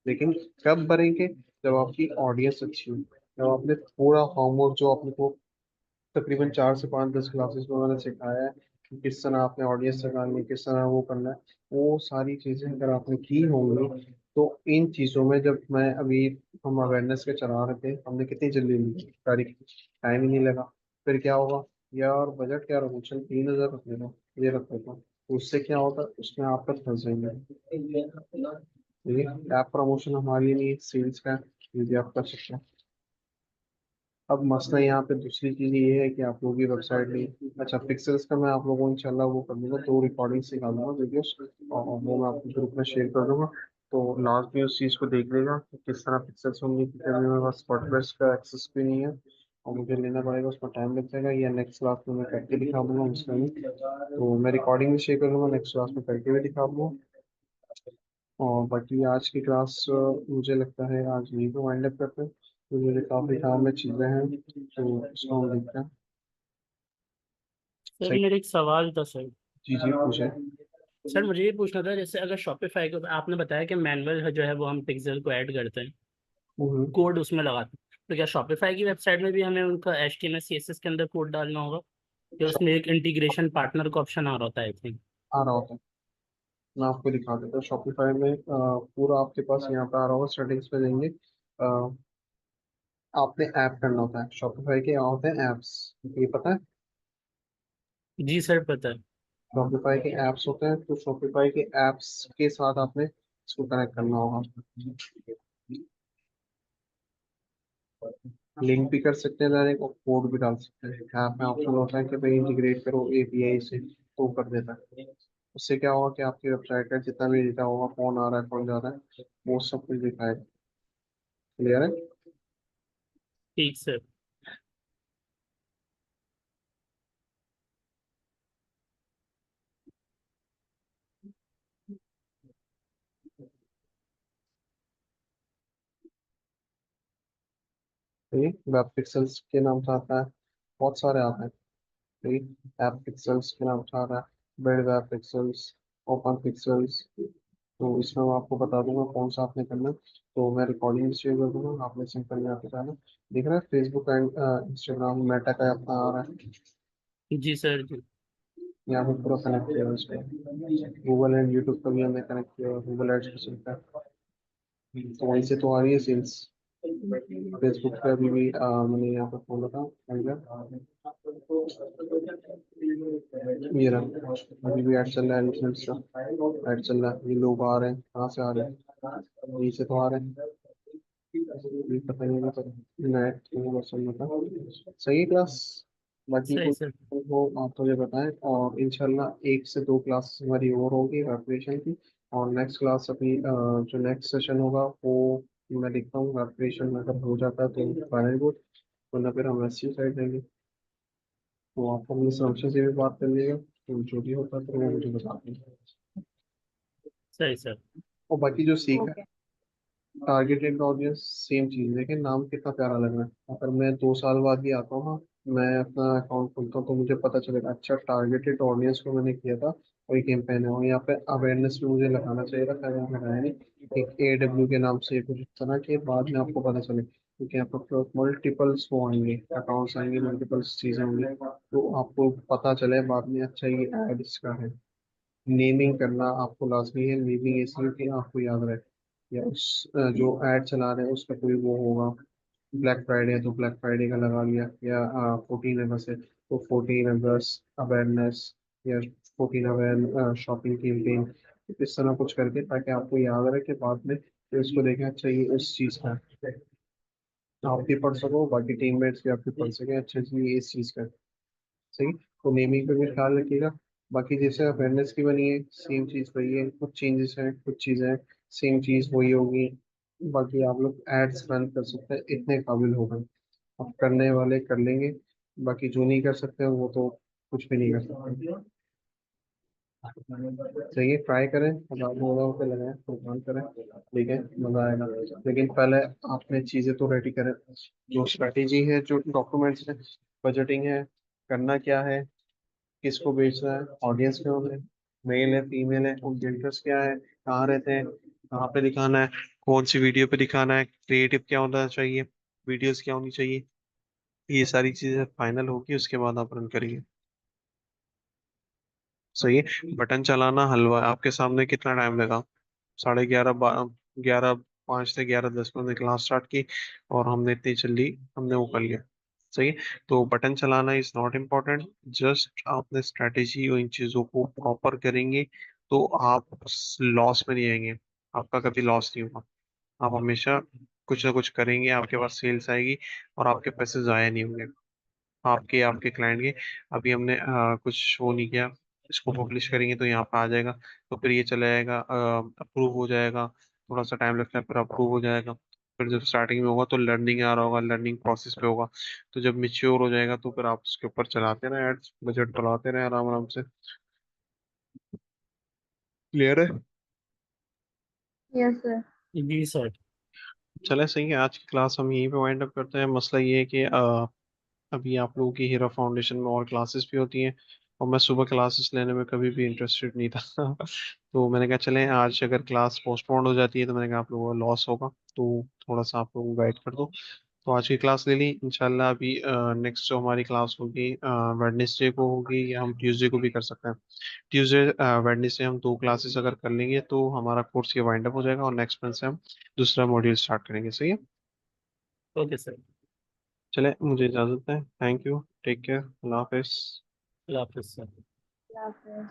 लेकिन कब भरेंगे, जब आपकी ऑडियंस अच्छी हो, जब आपने पूरा होमवर्क जो आपने को तकरीबन 4 से 5 10 क्लासेस में मैंने सिखाया है कि किस तरह आपने ऑडियंस निकालनी है, किस तरह वो करना है, वो सारी चीजें अगर आपने की होंगी, तो इन चीजों में जब मैं अभी हम अवेयरनेस के चला रहे थे, हमने कितनी जल्दी ली तारीख, टाइम ही नहीं लगा। फिर क्या होगा, यार बजट क्या रखूं, चल 3,000 रख लेना, ये रख लेता हूँ, तो उससे क्या होता है, उसमें आप तक फंस जाएंगे। ये ऐप प्रमोशन हमारे लिए नहीं, सेल्स का है, ये भी आप कर सकते हैं। अब मसला यहाँ पे दूसरी चीज ये है कि आप लोगों की वेबसाइट नहीं, अच्छा पिक्सेल्स का मैं आप लोगों को इंशाल्लाह वो कर दूंगा, 2 रिकॉर्डिंग निकालूंगा वीडियोस, और वो मैं आपके ग्रुप में शेयर कर दूंगा। तो लास्ट में उस चीज़ को देख लेगा कि किस तरह पिक्सेल्स होंगे, क्योंकि अभी मेरे पास स्पॉटवेयर्स का एक्सेस भी नहीं है, और मुझे लेना पड़ेगा, उसमें टाइम लग जाएगा। या नेक्स्ट क्लास में मैं करके दिखा दूंगा उसमें भी, तो मैं रिकॉर्डिंग भी शेयर कर दूंगा, नेक्स्ट क्लास में करके भी दिखा दूंगा। और बाकी आज की क्लास मुझे लगता है आज यहीं पे वाइंड अप करते हैं, तो मुझे काफ़ी काम में चीज़ें हैं, तो इसको हम देखते हैं। सर सही। मेरा एक सवाल था सर। जी जी पूछे। सर मुझे ये पूछना था, जैसे अगर शॉपिफाई को आपने बताया कि मैनुअल जो है वो हम पिक्सल को ऐड करते हैं, हम्म। कोड उसमें लगाते हैं, तो क्या शॉपिफाई की वेबसाइट में भी हमें उनका HTML CSS के अंदर कोड डालना होगा, या उसमें एक इंटीग्रेशन पार्टनर का ऑप्शन आ रहा होता है आई थिंक। आ रहा होता है, मैं आपको दिखा देता हूँ। शॉपिफाई में पूरा आपके पास यहाँ पे आ रहा होगा, सेटिंग्स पे जाएंगे, आपने ऐप करना होता है, शॉपिफाई के यहाँ होते हैं एप्स, ये पता है। जी सर पता है। शॉपिफाई के एप्स होते हैं, तो शॉपिफाई के एप्स के साथ आपने इसको कनेक्ट करना होगा। लिंक भी कर सकते हैं डायरेक्ट, और कोड भी डाल सकते हैं। ऐप में ऑप्शन होता है कि भाई इंटीग्रेट करो API से, तो कर देता है। उससे क्या होगा कि आपकी वेबसाइट का जितना भी डेटा होगा, कौन आ रहा है कौन जा रहा है, वो सब कुछ दिखाएगा। क्लियर है। ठीक सर। ठीक है, वेब पिक्सल्स के नाम से आता है, बहुत सारे आते हैं। ठीक है, ऐप पिक्सल्स के नाम से आ रहा है, build web pixels, open pixels. तो इसमें मैं आपको बता दूंगा कौन सा आपने करना है। तो मैं रिकॉर्डिंग शेयर कर दूंगा, आपने सिंपल यहाँ पे जाना, दिख रहा है फेसबुक एंड इंस्टाग्राम मेटा का अपना आ रहा है, जी सर जी। यहाँ पे पूरा कनेक्ट किया है उसको। गूगल एंड यूट्यूब का भी हमने कनेक्ट किया है, गूगल एड्स भी चलता है, तो वहीं से तो आ रही है सेल्स। फेसबुक पे अभी भी मैंने यहाँ पे खोला था ये रहा, अभी भी ऐड चल रहा है, एलिफेंट्स का ऐड चल रहा है। ये लोग आ रहे हैं, कहाँ से आ रहे हैं, यहीं से तो आ रहे हैं, ये पता नहीं होगा, नेट चल रहा था। सही है क्लास, बाकी सही कुछ सर। हो आप मुझे बताएं, और इंशाल्लाह 1 से 2 क्लास हमारी और होगी प्रिपरेशन की। और नेक्स्ट क्लास अभी जो नेक्स्ट सेशन होगा वो मैं देखता हूँ, प्रिपरेशन अगर हो जाता है तो फाइनल गुड, वरना फिर हम एससी साइड रहेंगे। तो आप अपने समस्या से भी बात कर लीजिएगा, तो जो भी होता है तो वो मुझे बता देंगे। सही सर। और बाकी जो सीखा है, ओके। टारगेटेड ऑडियंस सेम चीज, लेकिन नाम कितना प्यारा लग रहा है। अगर मैं 2 साल बाद भी आता हूँ ना, मैं अपना अकाउंट खोलता हूँ तो मुझे पता चलेगा अच्छा टारगेटेड ऑडियंस को मैंने किया था, वही कैंपेन है। और यहाँ पे अवेयरनेस भी मुझे लगाना चाहिए था, खैर यहाँ लगाया नहीं। एक AW के नाम से कुछ तरह के बाद में आपको पता चले, क्योंकि यहाँ पर मल्टीपल्स वो आएंगे, अकाउंट्स आएंगे, मल्टीपल्स चीजें होंगी, तो आपको पता चले बाद में अच्छा ये एड इसका है। नेमिंग करना आपको लाजमी है, नेमिंग इसलिए कि आपको याद रहे, या उस जो ऐड चला रहे हैं उसका कोई वो होगा। ब्लैक फ्राइडे है तो ब्लैक फ्राइडे का लगा लिया, या 14 अगस्त है तो 14 अगस्त अवेयरनेस, या 14 अवेयर शॉपिंग कैंपेन, इस तरह कुछ करके, ताकि आपको याद रहे कि बाद में फिर उसको देखें अच्छा ये उस चीज़ का है। आप भी पढ़ सको, बाकी टीममेट्स भी आपके पढ़ सके अच्छा जी ये इस चीज़ का है। सही, तो नेमिंग पे भी ख्याल रखिएगा। बाकी जैसे अवेयरनेस की बनी है सेम चीज़ वही है, कुछ चेंजेस हैं, कुछ चीज़ें हैं, सेम चीज़ वही होगी। बाकी आप लोग एड्स रन कर सकते हैं, इतने काबिल हो गए, अब करने वाले कर लेंगे, बाकी जो नहीं कर सकते वो तो कुछ भी नहीं कर सकते। चाहिए ट्राई करें, हजार लोगों पे लगाएं, प्रोग्राम करें, ठीक है, मजा आएगा। लेकिन पहले आपने चीजें तो रेडी करें, जो स्ट्रेटेजी है, जो डॉक्यूमेंट्स है, बजटिंग है, करना क्या है, किसको बेचना है, ऑडियंस कौन है, मेल है फीमेल है, उनके इंटरेस्ट क्या है, कहाँ रहते हैं, कहाँ पे दिखाना है, कौन सी वीडियो पे दिखाना है, क्रिएटिव क्या होना चाहिए, वीडियोस क्या होनी चाहिए, ये सारी चीजें फाइनल होगी उसके बाद आप रन करेंगे। सही है, बटन चलाना हलवा है। आपके सामने कितना टाइम लगा, 11:30 11:05 से 11:10 में हमने क्लास स्टार्ट की, और हमने इतनी जल्दी हमने वो कर लिया। सही है, तो बटन चलाना इज नॉट इम्पोर्टेंट, जस्ट आपने स्ट्रेटेजी और इन चीज़ों को प्रॉपर करेंगे तो आप लॉस में नहीं आएंगे, आपका कभी लॉस नहीं होगा। आप हमेशा कुछ ना कुछ करेंगे, आपके पास सेल्स आएगी, और आपके पैसे ज़ाया नहीं होंगे, आपके आपके क्लाइंट के। अभी हमने कुछ वो नहीं किया, इसको पब्लिश करेंगे तो यहाँ पे आ जाएगा, तो फिर ये चला जाएगा, अप्रूव हो जाएगा, थोड़ा सा टाइम लगता है, फिर अप्रूव हो जाएगा। फिर जब स्टार्टिंग में होगा तो लर्निंग आ रहा होगा, लर्निंग प्रोसेस पे होगा, तो जब मिच्योर हो जाएगा तो फिर आप उसके ऊपर चलाते रहे एड्स, बजट बढ़ाते रहे आराम आराम से। क्लियर है? Yes sir. जी सर। चले सही है, आज की क्लास हम यहीं पे वाइंड अप करते हैं। मसला ये है कि अभी आप लोगों की हीरा फाउंडेशन में और क्लासेस भी होती हैं, और मैं सुबह क्लासेस लेने में कभी भी इंटरेस्टेड नहीं था तो मैंने कहा चलें, आज अगर क्लास पोस्टपोन हो जाती है तो मैंने कहा आप लोगों को लॉस होगा, तो थोड़ा सा आप लोगों को गाइड कर दो। तो आज की क्लास ले ली, इंशाल्लाह अभी नेक्स्ट जो हमारी क्लास होगी वेडनेसडे को होगी, या हम ट्यूसडे को भी कर सकते हैं। ट्यूसडे वेडनेसडे हम 2 क्लासेस अगर कर लेंगे तो हमारा कोर्स ये वाइंड अप हो जाएगा, और नेक्स्ट मंथ से हम दूसरा मॉड्यूल स्टार्ट करेंगे। सही है, ओके सर। चले मुझे इजाज़त है, थैंक यू, टेक केयर, अल्लाह हाफिज़। अल्लाह हाफिज़ सर। या फिर